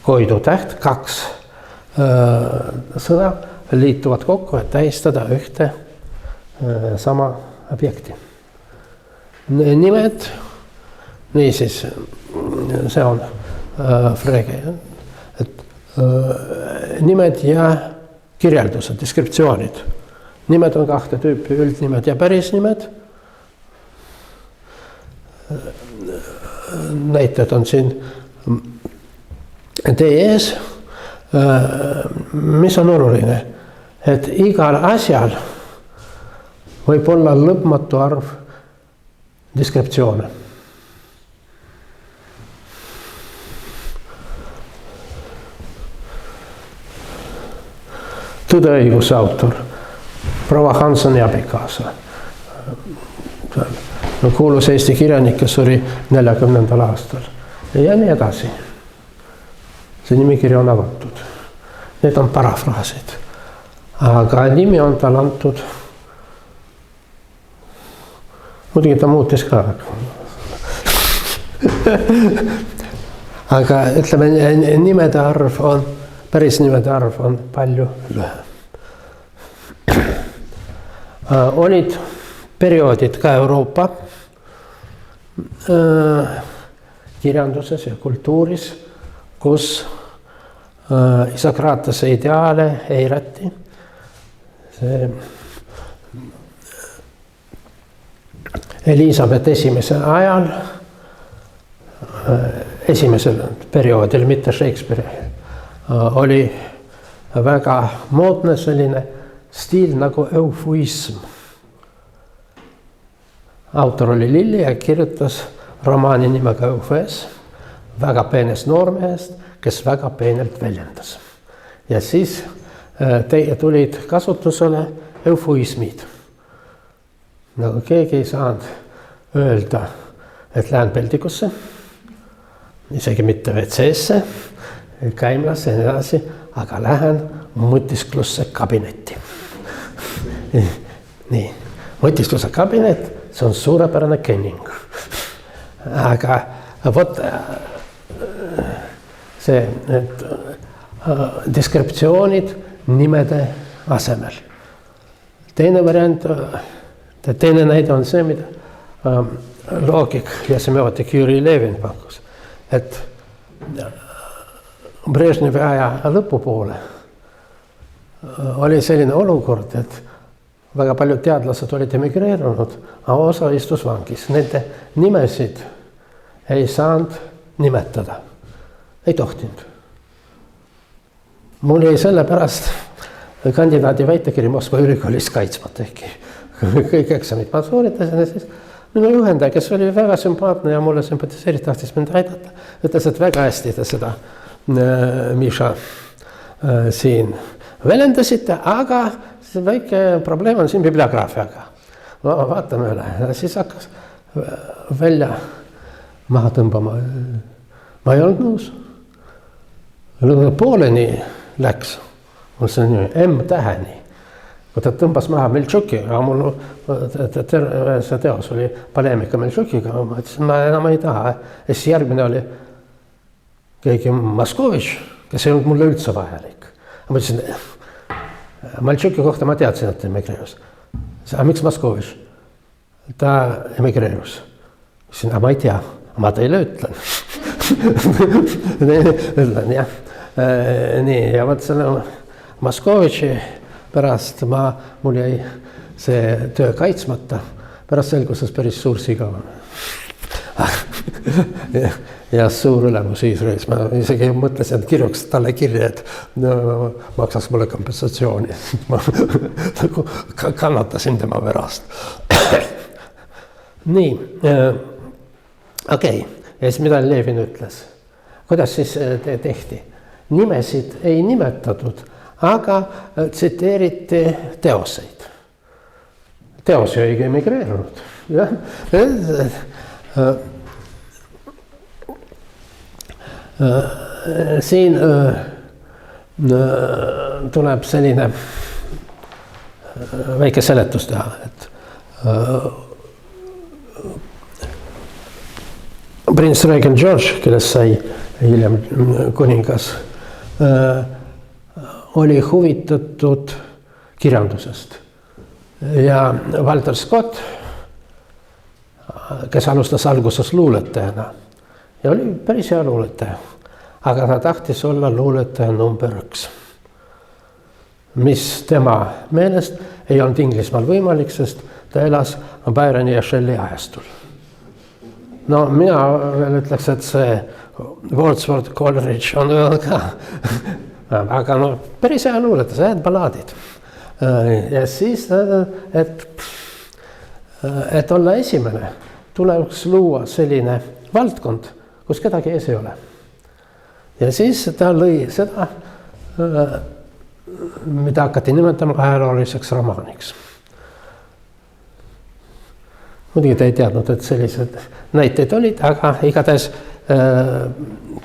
Koidutäht, 2 sõna, liituvad kokku, et tähistada ühte sama objekti. Nimed, niisiis, see on Frege, et nimed ja kirjeldused, deskriptsioonid. Nimed on kahte tüüpi, üldnimed ja pärisnimed. Näited on siin teie ees. Mis on oluline, et igal asjal võib olla lõpmatu arv deskriptsioone. Tõdeõiguse autor, proua Hansoni abikaasa. Kuulus Eesti kirjanik, kes oli 40. aastal ja nii edasi. See nimikiri on avatud. Need on parafraasid. Aga nimi on tal antud. Muidugi ta muutis ka. Aga ütleme, nimede arv on, päris nimede arv on palju lühem. Olid perioodid ka Euroopa kirjanduses ja kultuuris, kus Isokratese ideaale eirati. See Elisabeth esimese ajal, esimesel perioodil, mitte Shakespeare, oli väga moodne selline stiil nagu eufuism. Autor oli Lilli ja kirjutas romaani nimega Eufes, väga peenest noormehest, kes väga peenelt väljendas. Ja siis tulid kasutusele eufuismid. Nagu keegi ei saanud öelda, et lähen peldikusse, isegi mitte WC-sse, käimlasse ja nii edasi, aga lähen mõtisklusse kabinetti. Nii, mõtiskluse kabinet, see on suurepärane kenning. Aga vot see, et deskriptsioonid nimede asemel. Teine variant, teine näide on see, mida loogik ja semiootik Jüri Levin pakkus, et Brežnevi aja lõpupoole oli selline olukord, et väga paljud teadlased olid emigreerunud, aga osa istus vangis. Nende nimesid ei saanud nimetada, ei tohtinud. Mul jäi sellepärast kandidaadi väitekiri Moskva ülikoolis kaitsmata, kõik eksamid ma sooritasin ja siis minu juhendaja, kes oli väga sümpaatne ja mulle sümpatiseeris, tahtis mind aidata, ütles, et väga hästi te seda Miša siin väljendasite, aga see väike probleem on siin bibliograafiaga. Vaatame üle. Siis hakkas välja maha tõmbama. Ma ei olnud nõus. Pooleni läks. Mul see on M-täheni. Kui ta tõmbas maha Meltšuki, aga mul see teos oli poleemika Meltšukiga, ma ütlesin, ma enam ei taha. Ja siis järgmine oli keegi Moskovitš, kes ei olnud mulle üldse vajalik. Ma ütlesin, Meltšuki kohta ma teadsin, et emigreerus. Aga miks Moskovitš? Ta emigreerus. Ütlesin, ma ei tea, ma teile ütlen. Ütlen, jah. Nii, ja võt selle Moskovitši pärast mul jäi see töö kaitsmata. Pärast selguses päris suur siga on. Ja suur ülemus Iisraelis. Ma isegi mõtlesin, et kirjuks talle kirja, et maksaks mulle kompensatsiooni. Ma kannatasin tema pärast. Nii, okei. Ja siis mida Levin ütles? Kuidas siis tehti? Nimesid ei nimetatud, aga tsiteeriti teoseid. Teos ei emigreerunud. Siin tuleb selline väike seletus teha, et prints Reagan George, kellest sai hiljem kuningas, oli huvitatud kirjandusest ja Walter Scott, kes alustas alguses luuletajana ja oli päris hea luuletaja, aga ta tahtis olla luuletaja number 1, mis tema meelest ei olnud Inglismaal võimalik, sest ta elas Byroni ja Shelley ajastul. No mina veel ütleks, et see Wordsworth Coleridge on ka, aga no päris hea luuletaja, head ballaadid. Ja siis, et olla esimene, tuleks luua selline valdkond, kus kedagi ees ei ole. Ja siis ta lõi seda, mida hakati nimetama ajalooliseks romaaniks. Muidugi ta ei teadnud, et sellised näiteid olid, aga igatahes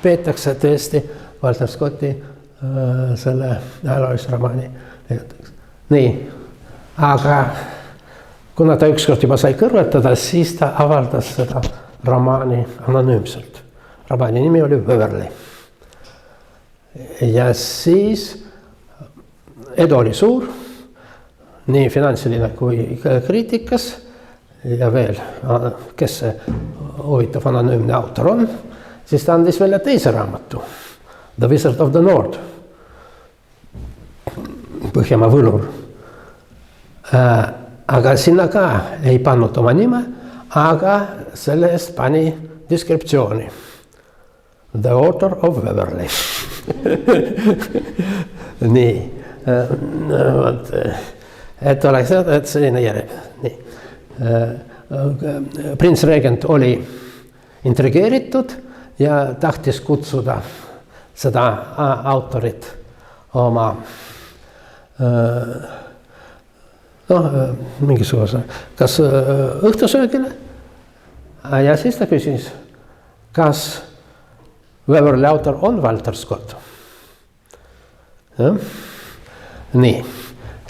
peetakse tõesti Walter Scotti selle ajaloolise romaani. Nii, aga kuna ta ükskord juba sai kõrvetada, siis ta avaldas seda romaani anonüümselt. Romaani nimi oli Waverley. Ja siis edu oli suur, nii finantsiline kui kriitikas ja veel, kes see huvitav anonüümne autor on, siis ta andis välja teise raamatu, The Wizard of the North, Põhjamaa võlur. Aga sinna ka ei pannud oma nime, aga selle eest pani deskriptsiooni. The author of Waverley. Nii, et oleks et selline järjeb. Nii. Prints Regent oli intrigeeritud ja tahtis kutsuda seda autorit oma mingisuguse, kas õhtusöögile, ja siis ta küsis, kas Waverley autor on Walter Scott. Ja? Nii,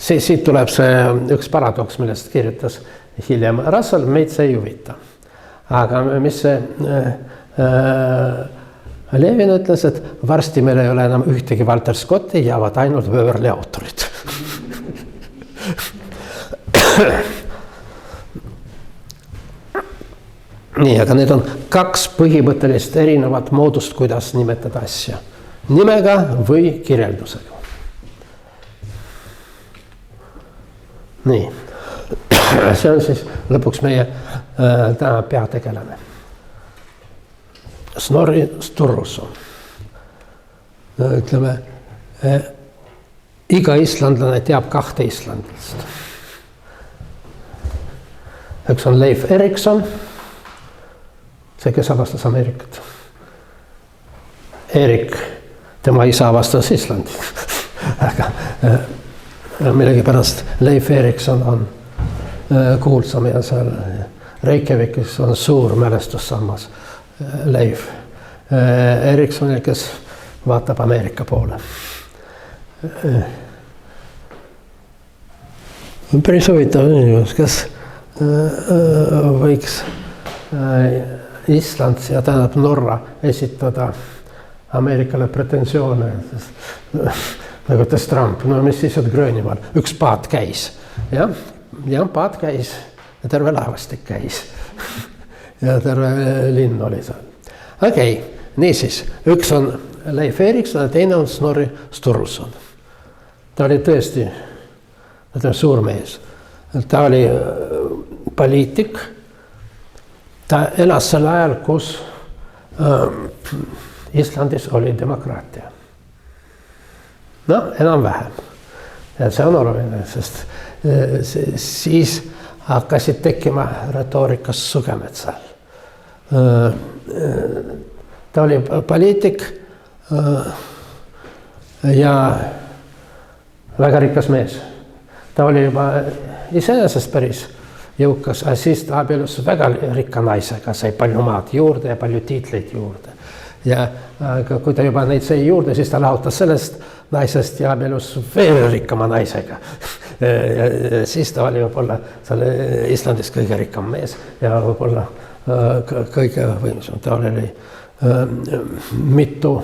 siit tuleb see üks paradoks, millest kirjutas hiljem Russell, meid see ei huvita. Aga mis see Levin ütles, et varsti meil ei ole enam ühtegi Walter Scotti, jäävad ainult Waverley autorid. Nii, aga need on 2 põhimõttelist erinevat moodust, kuidas nimetada asja. Nimega või kirjeldusega. Nii, see on siis lõpuks meie täna peategelane. Snorri Sturluson. Ütleme, iga islandlane teab 2 islandlast. Üks on Leif Erikson, see, kes avastas Ameerikat. Erik, tema isa avastas Islandit. Aga millegipärast Leif Erikson on kuulsam ja seal Reykjavikis on suur mälestussammas Leif Eriksonil, kes vaatab Ameerika poole. Päris huvitav inimes, kes võiks Island ja tähendab Norra esitada Ameerikale pretensioone, nagu ütles Trump, no mis siis on Gröönimaal, üks paat käis, ja paat käis ja terve laevastik käis ja terve linn oli seal. Okei, niisiis, üks on Leif Erikson ja teine on Snorri Sturluson. Ta oli tõesti suur mees. Ta oli poliitik. Ta elas sel ajal, kus Islandis oli demokraatia. No, enam-vähem. Ja see on oluline, sest siis hakkasid tekkima retoorikas sugemed seal. Ta oli poliitik ja väga rikas mees. Ta oli juba iseenesest päris jõukas, aga siis ta abielus väga rikka naisega, sai palju maad juurde ja palju tiitleid juurde. Ja kui ta juba neid sai juurde, siis ta lahutas sellest naisest ja abielus veel rikkama naisega. Ja siis ta oli võib-olla seal Islandis kõige rikkam mees ja võib-olla kõige võimsam. Ta oli mitu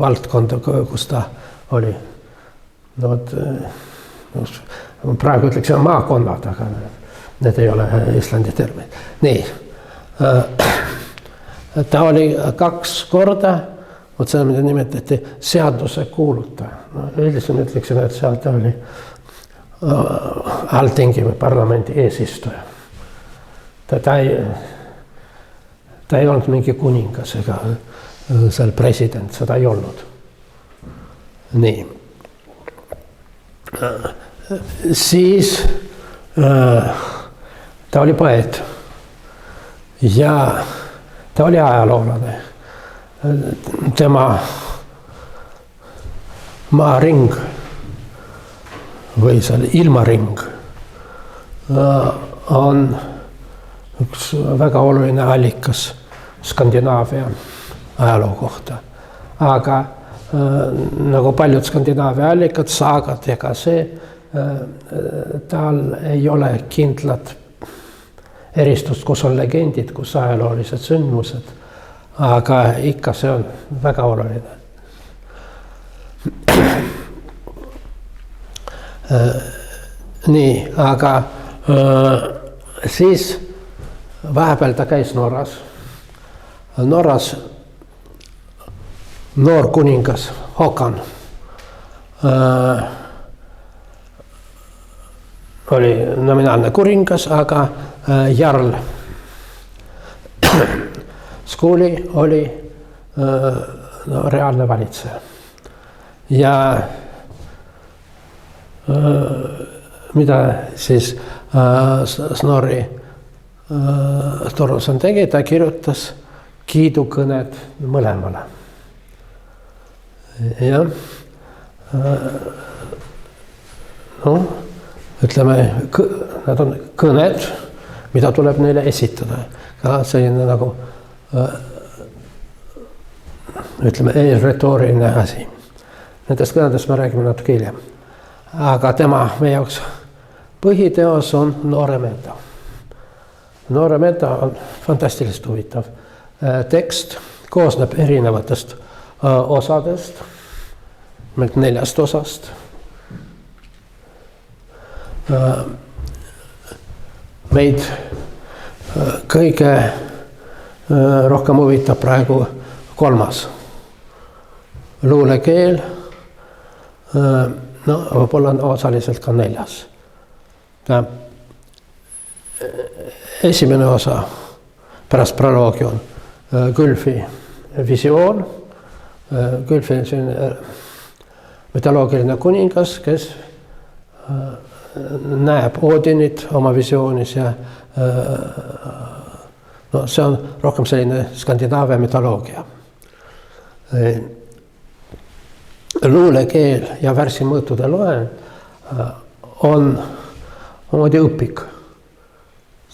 valdkonda, kus ta oli no vot, praegu ütleks maakonnad, aga need ei ole Islandi termin. Nii, ta oli 2 korda, vot seda, mida nimetati seaduse kuulutaja. No, üldiselt ütleksime, et seal ta oli alltingi või parlamendi eesistuja. Ta ei olnud mingi kuningas ega seal president, seda ei olnud. Nii. Siis ta oli poeet ja ta oli ajaloolane. Tema maaring või seal ilmaring on üks väga oluline allikas Skandinaavia ajaloo kohta. Aga nagu paljud Skandinaavia allikad, saagad ja ka see, tal ei ole kindlat eristust, kus on legendid, kus ajaloolised sündmused, aga ikka see on väga oluline. Nii, aga siis vahepeal ta käis Norras. Norras noor kuningas Håkan oli nominaalne kuningas, aga jarl Skuli oli reaalne valitseja. Ja mida siis Snorri Sturluson tegi, ta kirjutas kiidukõned mõlemale. Ja no, ütleme, nad on kõned, mida tuleb neile esitada. Ka selline nagu, ütleme, retooriline asi. Nendest kõnedest me räägime natuke hiljem. Aga tema meie jaoks põhiteos on Noore Meda. Noore Meda on fantastiliselt huvitav tekst, koosneb erinevatest osadest, 4 osast. Meid kõige rohkem huvitab praegu 3. luulekeel, no võib-olla on osaliselt ka 4. Esimene osa pärast proloogi on Gylfi visioon. Gylfi on mütoloogiline kuningas, kes näeb Odinit oma visioonis ja no, see on rohkem selline Skandinaavia mütoloogia. Luulekeel ja värsimõõtude loend on omamoodi õpik,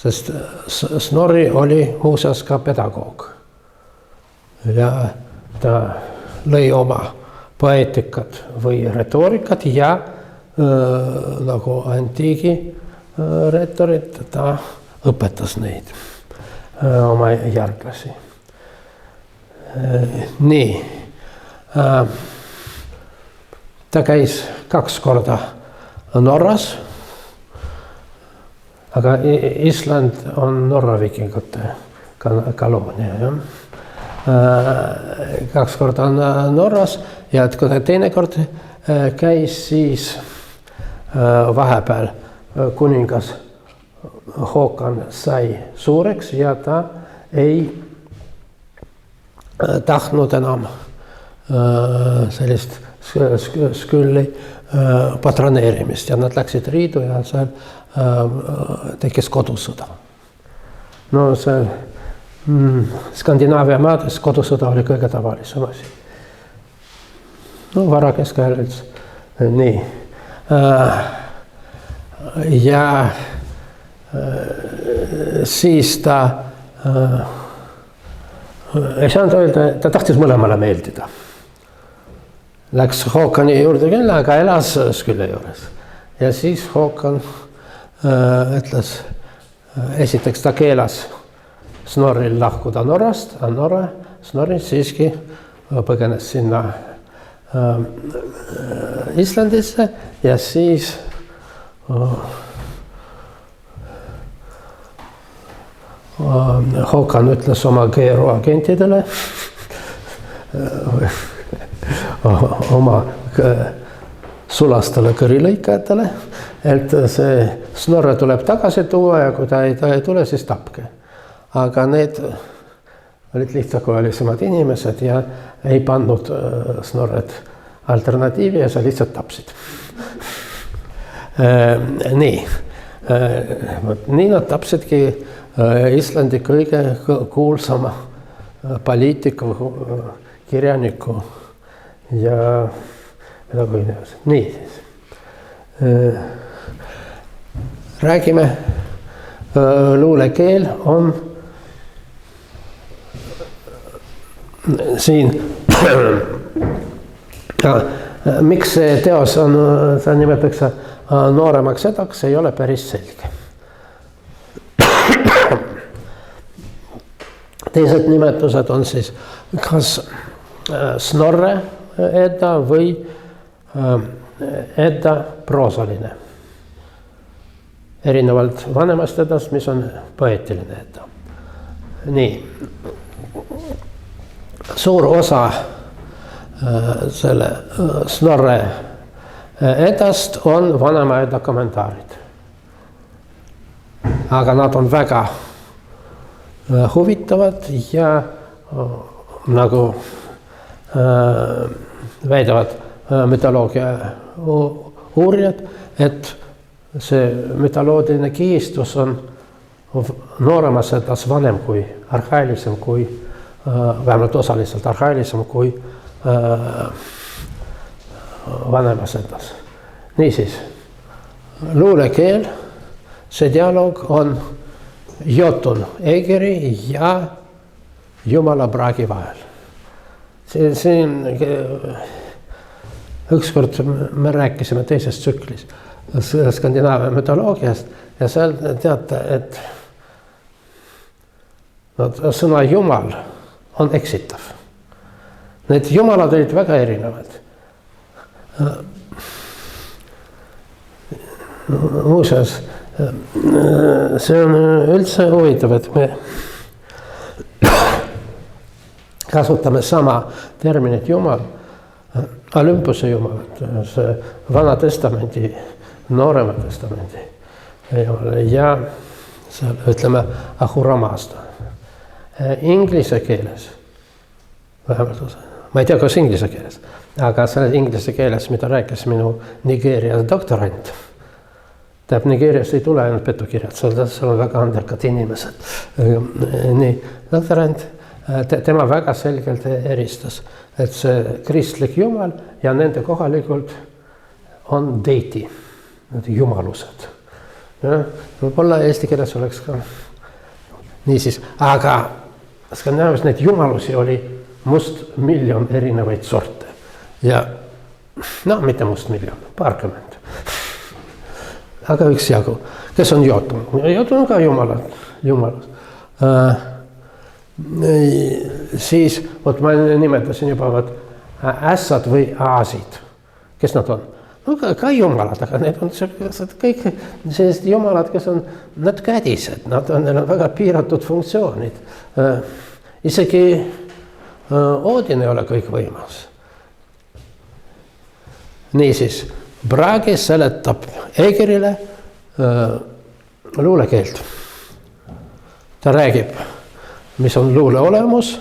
sest Snorri oli muuseas ka pedagoog ja ta lõi oma poeetikat või retoorikat ja nagu antiigi retorit, ta õpetas neid oma järglasi. Nii, ta käis 2 korda Norras, aga Island on Norra vikingute koloonia. 2 korda on Norras ja kui ta teine kord käis, siis vahepeal kuningas Håkan sai suureks ja ta ei tahtnud enam sellist skülli patroneerimist ja nad läksid riidu ja seal tekkis kodusõda. No see Skandinaavia maades kodusõda oli kõige tavalisem asi. No varakeskajal üldse. Nii. Ja siis ta ei saanud öelda, ta tahtis mõlemale meeldida. Läks Håkani juurde küll, aga elas Skylle juures. Ja siis Håkan ütles, esiteks ta keelas Snorril lahkuda Norrast, Snorri siiski põgenes sinna Islandisse ja siis Håkan ütles oma GRU agentidele, oma sulastele kõrilõikajatele, et see Snorre tuleb tagasi tuua ja kui ta ei tule, siis tapke. Aga need olid lihtsakoelisemad inimesed ja ei pannud Snorret alternatiivi ja sa lihtsalt tapsid. Nii nad tapsidki Islandi kõige kuulsama poliitiku, kirjaniku ja nii siis. Räägime, luulekeel on siin, miks see teos on, ta nimetatakse nooremaks edaks, ei ole päris selge. Teised nimetused on siis kas Snorre Edda või Edda proosaline. Erinevalt vanemast Eddast, mis on poeetiline Edda. Nii. Suur osa selle Snorre Eddast on vanema Edda kommentaarid. Aga nad on väga huvitavad ja nagu väidavad mütoloogia uurijad, et see mütoloogiline kihistus on nooremas Eddas vanem kui arhailisem kui, vähemalt osaliselt arhailisem kui vanemas Eddas. Niisiis, luulekeel, see dialoog on Jotun Egeri ja Jumala Bragi vahel. Siin ükskord me rääkisime teises tsüklis Skandinaavia mütoloogiast ja seal teate, et sõna Jumal on eksitav. Need jumalad olid väga erinevad. Muuseas, see on üldse huvitav, et me kasutame sama terminit Jumal, Olympuse Jumalat, see Vana Testamendi, Noorema Testamendi ja seal ütleme Ahura Mazda. Inglise keeles, vähemalt osa, ma ei tea, kas inglise keeles, aga selles inglise keeles, mida rääkis minu Nigeerias doktorant, tähendab, Nigeeriast ei tule ainult petukirjad, seal on väga andekad inimesed. Nii, doktorant, tema väga selgelt eristas, et see kristlik jumal ja nende kohalikult on deiti, jumalused. Võib-olla eesti keeles oleks ka niisiis, aga Skandinaavias neid jumalusi oli must miljon erinevaid sorte ja mitte must miljon, paarkümmend. Aga üksjagu, kes on Jotun? Jotun on ka jumalus. Siis, ma nimetasin juba ässad või aasid. Kes nad on? No ka jumalad, aga need on kõik sellised jumalad, kes on nad kädised, neil on väga piiratud funktsioonid. Isegi Oodin ei ole kõik võimas. Niisiis, Bragi seletab Egerile luulekeelt. Ta räägib, mis on luule olemus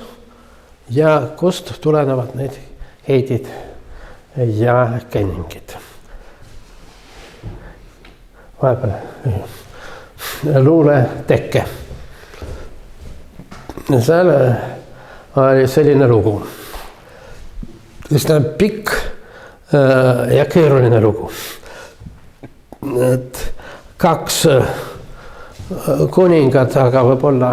ja kust tulenevad need heidid ja kenningid. Vahepeal luule tekke. Seal oli selline lugu. See on pikk ja keeruline lugu. Et kaks kuningad, aga võib-olla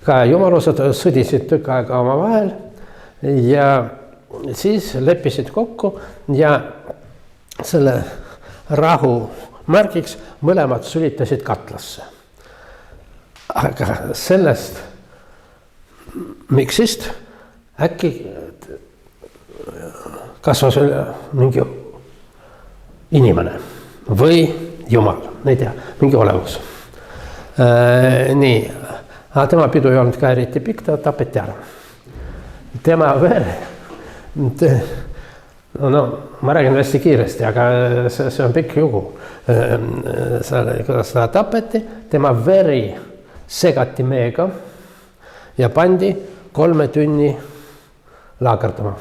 ka jumalused sõdisid tükk aega oma vahel ja siis leppisid kokku ja selle rahu märgiks mõlemad sülitasid katlasse. Aga sellest miksist äkki kasvas mingi inimene või jumal, ei tea, mingi olemus. Nii, aga tema pidu ei olnud ka eriti pikk, ta tapeti ära. Tema no ma räägin hästi kiiresti, aga see on pikk jugu. Kuidas ta tapeti, tema veri segati meega ja pandi 3 tunni laagerdama.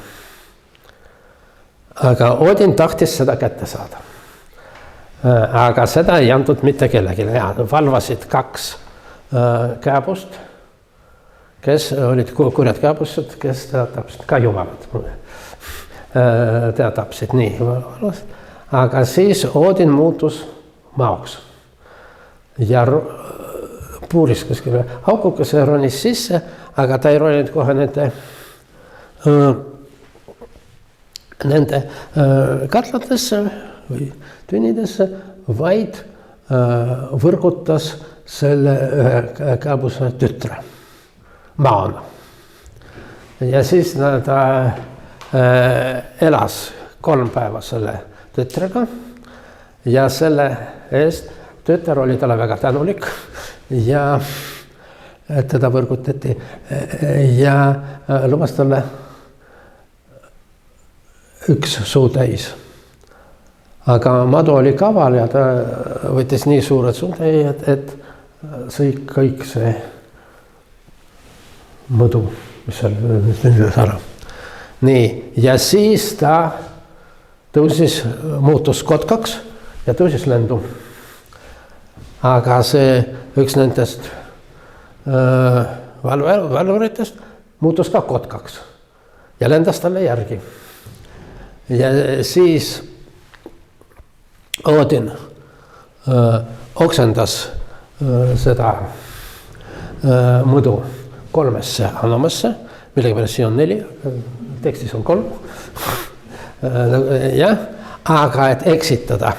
Aga Odin tahtis seda kätte saada. Aga seda ei antud mitte kellelegi. Valvasid 2 kääbust, kes olid kurjad kääbused, kes teda tapsid, ka jumalad. Teda tapsid nii. Aga siis Odin muutus maoks ja puuris kuskile aukukese, ronis sisse, aga ta ei roninud kohe nende katlatesse või tünnidesse, vaid võrgutas selle ühe kääbuse tütre maana. Ja siis ta elas 3 päeva selle tütrega ja selle eest tütar oli talle väga tänulik ja teda võrgutati ja lubas talle 1 suu täis. Aga madu oli kaval ja ta võttis nii suured suutäied, et sõi kõik see mõdu, mis seal ära. Nii, ja siis ta tõusis, muutus kotkaks ja tõusis lendu. Aga see üks nendest valvuritest muutus ka kotkaks ja lendas talle järgi. Ja siis Odin oksendas seda mõdu 3 anomasse, millegipärast siin on 4, tekstis on 3. Jah, aga et eksitada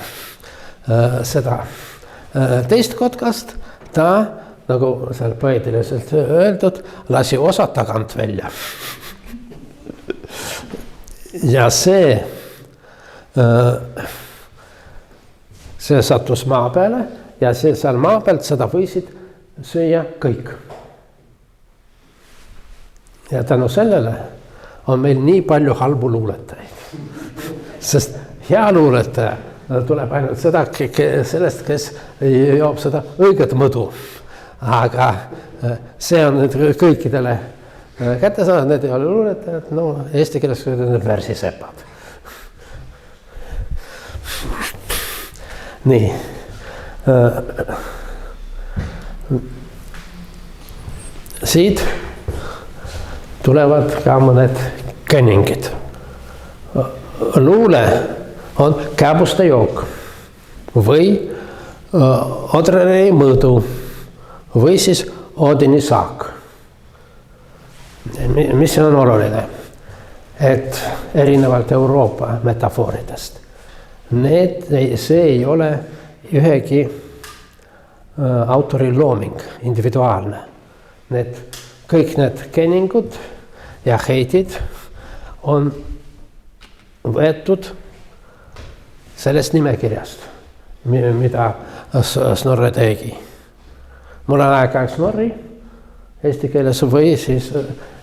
seda teist kotkast, ta, nagu seal poeetiliselt öeldud, lasi osa tagant välja. Ja see sattus maa peale ja seal maa pealt seda võisid süüa kõik. Ja tänu sellele on meil nii palju halbu luuletajaid. Sest hea luuletaja tuleb ainult sellest, kes joob seda õiget mõdu. Aga see on nüüd kõikidele kätte saanud, need ei ole luuletajad, no eesti keeles need värsisepad. Nii. Siit tulevad ka mõned kenningid. Luule on kääbuste jook või Odreri mõõdu või siis Odini saak. Mis on oluline, et erinevalt Euroopa metafooridest, see ei ole ühegi autori looming, individuaalne. Kõik need kenningud ja heitid on võetud sellest nimekirjast, mida Snorre tegi. Mul on aeg Snorri eesti keeles või siis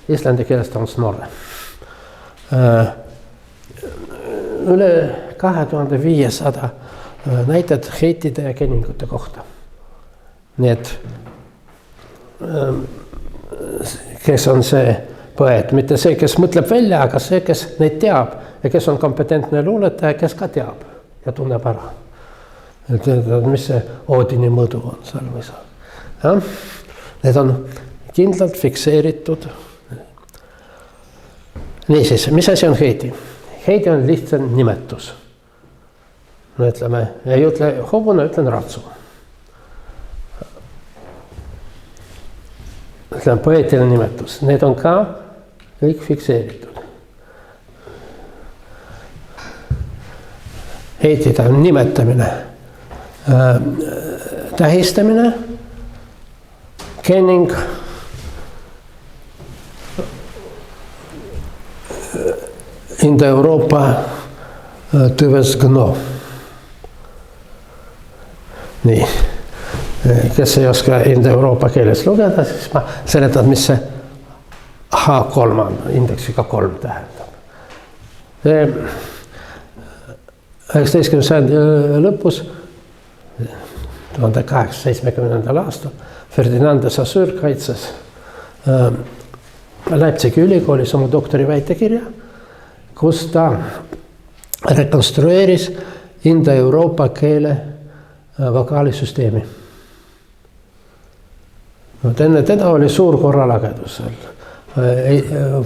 islandi keelest on Snorre. Üle 2500 näited heitide ja kenningute kohta. Nii et kes on see poeet, mitte see, kes mõtleb välja, aga see, kes neid teab ja kes on kompetentne luuletaja, kes ka teab ja tunneb ära. Et mis see Odini mõdu on seal või seal. Ja? Need on kindlalt fikseeritud. Niisiis, mis asi on heidi? Heidi on lihtsalt nimetus. No ütleme, ei ütle hobune, ütlen ratsu. Ütlen poeetiline nimetus. Need on ka kõik fikseeritud. Heitide nimetamine, tähistamine, kenning, Indoeuroopa tüves gno. nii, kes ei oska Indoeuroopa keeles lugeda, siis ma seletan, mis see H3 on, indeksiga 3 tähendab. 19. sajandi lõpus, 1870. aastal, Ferdinand de Saussure kaitses Leipzigi ülikoolis oma doktoriväitekirja, kus ta rekonstrueeris Indoeuroopa keele vokaalisüsteemi. Enne teda oli suur korralagedus.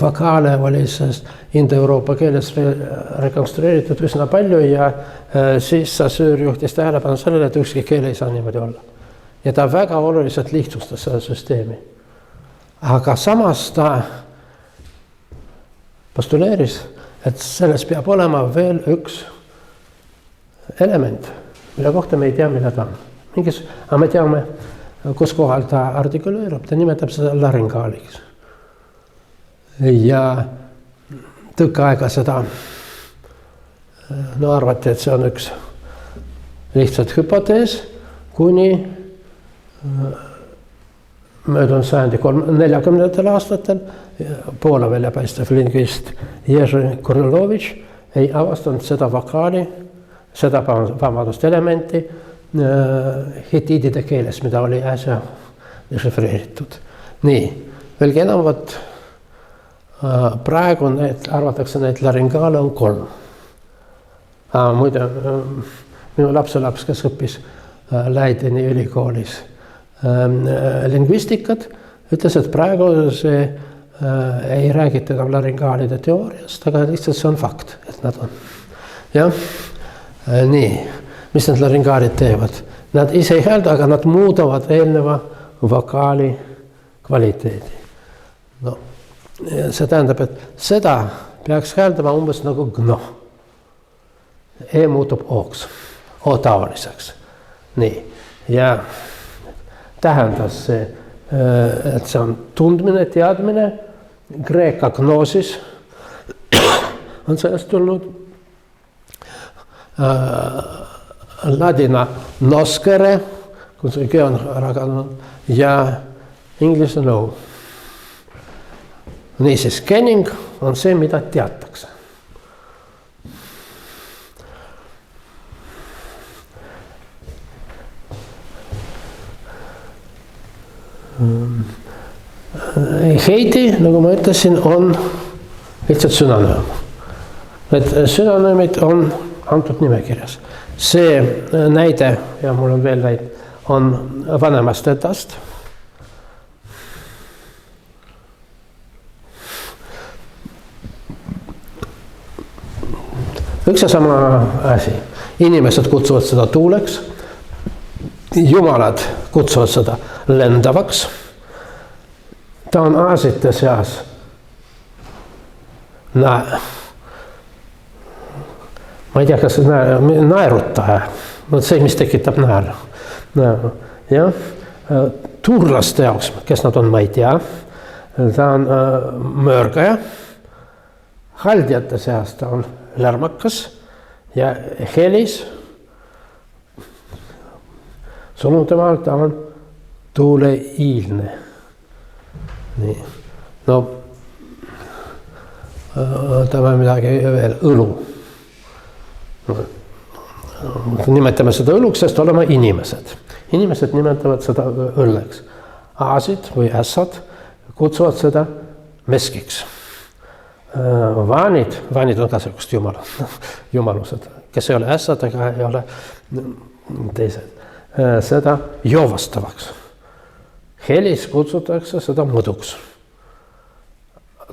Vokaale oli Indoeuroopa keeles rekonstrueeritud üsna palju ja siis Saussure juhtis tähelepanu sellele, et ükski keel ei saa niimoodi olla. Ja ta väga oluliselt lihtsustas seda süsteemi. Aga samas ta postuleeris, et selles peab olema veel üks element, mille kohta me ei tea, mida ta on. Aga me teame, kus kohal ta artikuleerub, ta nimetab seda laryngaaliks. Ja tükk aega seda arvati, et see on üks lihtsalt hüpotees, kuni möödunud sajandi 40. aastatel Poola väljapaistev lingvist Jerzy Kornilovitš ei avastanud seda vokaali, seda elementi hetiidide keeles, mida oli äsja dešifreeritud. Nii, veelgi enam, praegu arvatakse, et laryngaale on 3. Muide, minu lapselaps, kes õppis Leideni ülikoolis lingvistikat, ütles, et praegu see ei räägita enam laryngaalide teooriast, aga lihtsalt see on fakt, et nad on. Jah, nii, mis need laryngaalid teevad? Nad ise ei häälda, aga nad muudavad eelneva vokaali kvaliteedi. No, see tähendab, et seda peaks hääldama umbes nagu gno. E muutub O-ks, O-taoliseks. Nii, ja tähendas see, et see on tundmine, teadmine, kreeka gnoosis on sellest tulnud, ladina noskere, kus see on rakanud, ja inglise know. Niisiis, kenning on see, mida teatakse. Heidi, nagu ma ütlesin, on lihtsalt sünonüüm. Need sünonüümid on antud nimekirjas. See näide, ja mul on veel näide, on vanemast edast. Üks ja sama asi. Inimesed kutsuvad seda tuuleks, jumalad kutsuvad seda lendavaks. Ta on aasite seas ma ei tea, kas naerutaja, see, mis tekitab naeru. Ja tuurlaste jaoks, kes nad on, ma ei tea, ta on mörgaja, haldjate seas ta on lärmakas ja helis sunutemaal ta on tuuleiilne. Nii. No, tämä midagi veel, õlu. Nimetame seda õluks, sest oleme inimesed. Inimesed nimetavad seda õlleks. Aasid või ässad kutsuvad seda meskiks. Vaanid on ka sellist jumalused, kes ei ole ässad, ega ei ole teised. Seda joovastavaks. Helis kutsutakse seda muduks.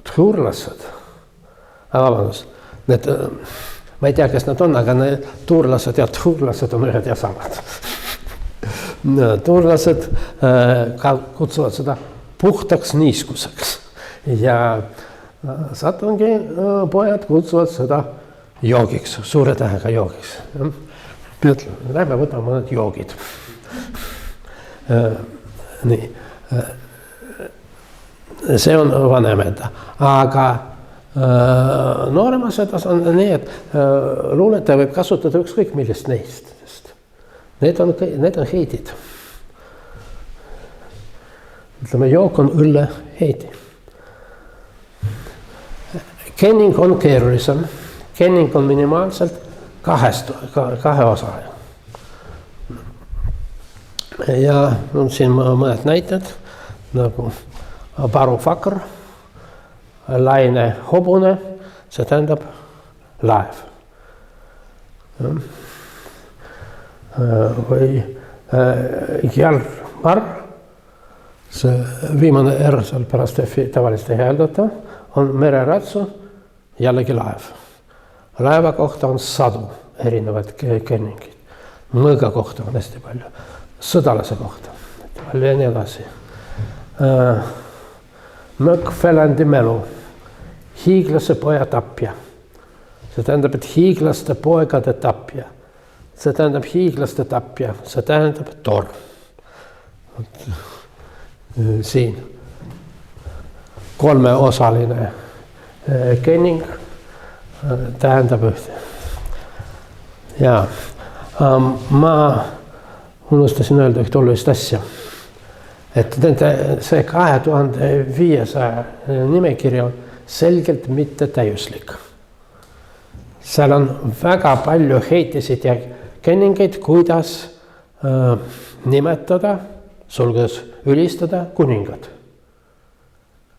Tuurlased, ma ei tea, kes nad on, aga tuurlased ja tuurlased on ühed ja samad. Tuurlased kutsuvad seda puhtaks niiskuseks ja satungi pojad kutsuvad seda joogiks, suure tähega joogiks. Lähme võtame mõned joogid. Nii. See on vanem eda. Aga nooremas edas on nii, et luuletaja võib kasutada ükskõik millist neist. need on heidid. Ütleme, jook on õlle heidi. Kenning on keerulisem. Kenning on minimaalselt kahe osa. Ja on siin mõned näited, nagu barufakr, laine hobune, see tähendab laev. Või jalmar, see viimane R seal pärast tavaliselt ei hääldata, on mereratsu, jällegi laev. Laeva kohta on sadu erinevad kenningid. Mõõga kohta on hästi palju. Sõdalase kohta. Palju ja nii edasi. Mökkfälandi melu. Hiiglase poja tapja. See tähendab, et hiiglaste poegade tapja. See tähendab hiiglaste tapja. See tähendab torm. Siin. Kolmeosaline kenning tähendab ühte. Ja ma unustasin öelda üht olulist asja, et see 2500 nimekirja on selgelt mitte täiuslik. Seal on väga palju heitisid ja kenningeid, kuidas nimetada, sulgudes ülistada kuningad.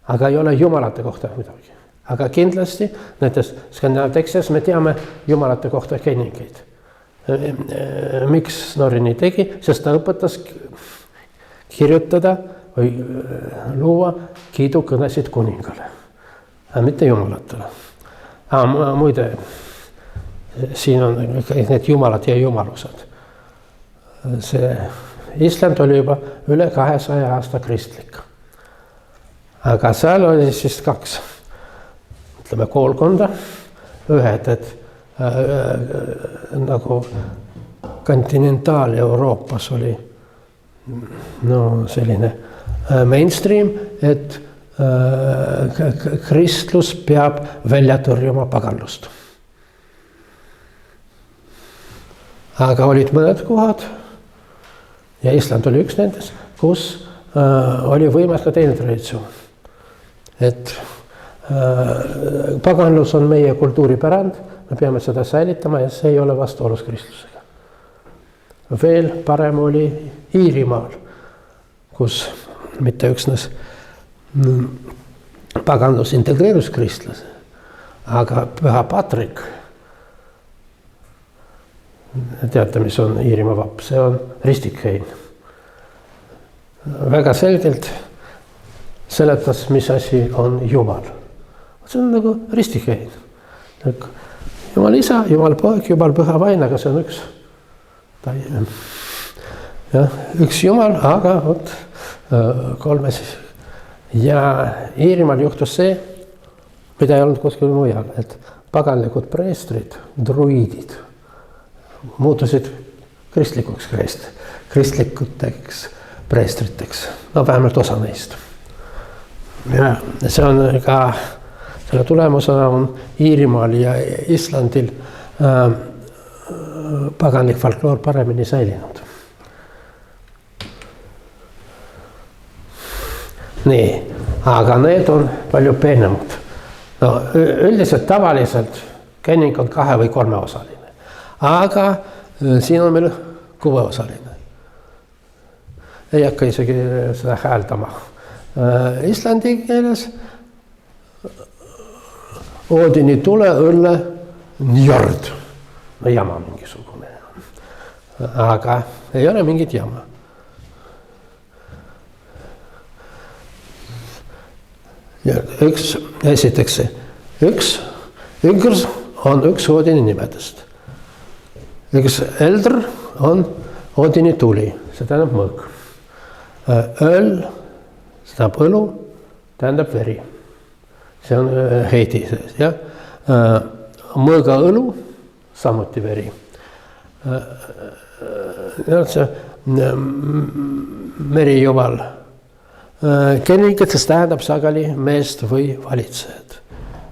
Aga ei ole jumalate kohta midagi. Aga kindlasti näiteks Skandinaavtekstis me teame jumalate kohta kenningeid. Miks Snorri nii tegi? Sest ta õpetas kirjutada või luua kiidukõnesid kuningale, mitte jumalatele. Muide, siin on need jumalad ja jumalused. See Island oli juba üle 200 aasta kristlik. Aga seal oli siis kaks, ütleme, koolkonda, ühed, et nagu kontinentaal-Euroopas oli selline mainstream, et kristlus peab välja tõrjuma paganlust. Aga olid mõned kohad, ja Island oli üks nendes, kus oli võimas ka teine traditsioon. Et paganlus on meie kultuuripärand, me peame seda säilitama ja see ei ole vastuolus kristlusega. Veel parem oli Iirimaal, kus mitte üksnes paganlus integreerus kristlase, aga Püha Patrik, teate, mis on Iirimaa vapp, see on ristikhein. Väga selgelt seletas, mis asi on Jumal. See on nagu ristikhein. Jumal isa, Jumal poeg, Jumal püha vain, aga see on üks. Üks Jumal, aga kolmes. Ja Iirimaal juhtus see, mida ei olnud kuskil mujal, et paganlikud preestrid, druidid, muutusid kristlikuteks preestriteks. No vähemalt osa neist. Ja see on ka, selle tulemusena on Iirimaal ja Islandil paganlik folkloor paremini säilinud. Nii, aga need on palju peenemad. No, üldiselt tavaliselt kenning on 2 või 3 osaline, aga siin on meil 6 osaline. Ei hakka isegi seda hääldama. Islandi keeles Oodini tule, õlle, njord. No jama mingisugune. Aga ei ole mingit jama. Ja esiteks üks üngrs on üks Oodini nimedest. Üks eldr on Oodini tuli, see tähendab mõõg. Öl, see tähendab õlu, tähendab veri. See on heidi sees, jah. Mõõga õlu, samuti veri. See merijumal. Kenningites tähendab sageli meest või valitsejad.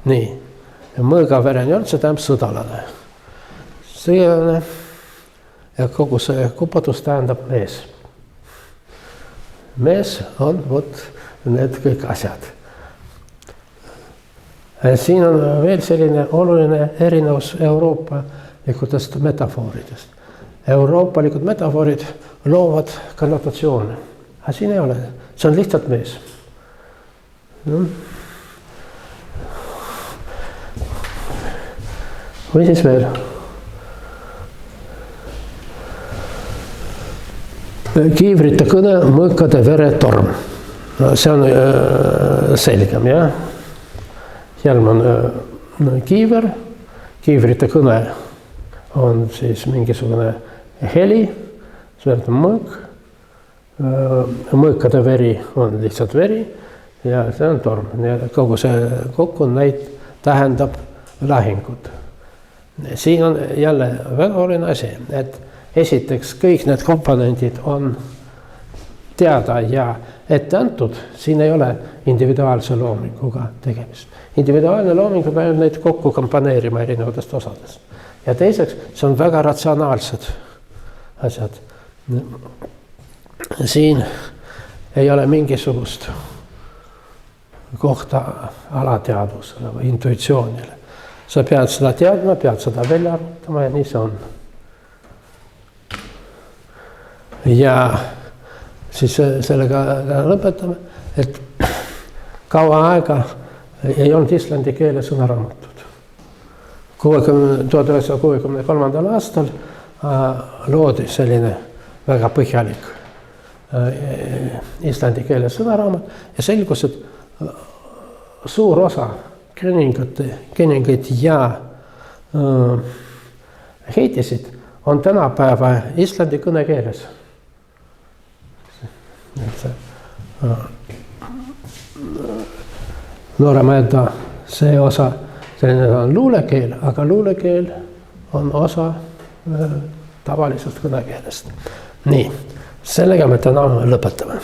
Nii. Mõõga verenjord, see tähendab sõdalane. Sõjalane. ja kogu see kupatus tähendab mees. Mees on vot need kõik asjad. Siin on veel selline oluline erinevus euroopalikutest metafooridest. Euroopalikud metafoorid loovad konnotatsioone, aga siin ei ole, see on lihtsalt mees. Või siis veel. Kiivrite kõne, mõõkade veretorm. No, see on selgem, jah. Jälle on kiiver, kiivrite kõne on siis mingisugune heli, see on mõõk, mõõkade veri on lihtsalt veri ja see on torm. Kogu see kokku tähendab lahingut. Siin on jälle väga oluline asi, et esiteks kõik need komponendid on teada ja ette antud, siin ei ole individuaalse loominguga tegemist. Individuaalne looming peab neid kokku kompaneerima erinevatest osadest. Ja teiseks, see on väga ratsionaalsed asjad. Siin ei ole mingisugust kohta alateadvusele või intuitsioonile. Sa pead seda teadma, pead seda välja arvutama ja nii see on. Ja siis sellega lõpetame, et kaua aega ei olnud islandi keele sõnaraamatut. 1963. aastal loodi selline väga põhjalik islandi keele sõnaraamat ja selgus, et suur osa keningaid ja heitisid on tänapäeva islandi kõnekeeles. Noorema edda see osa, selline on luulekeel, aga luulekeel on osa tavalisest kõnekeelest. Nii, sellega me täna lõpetame.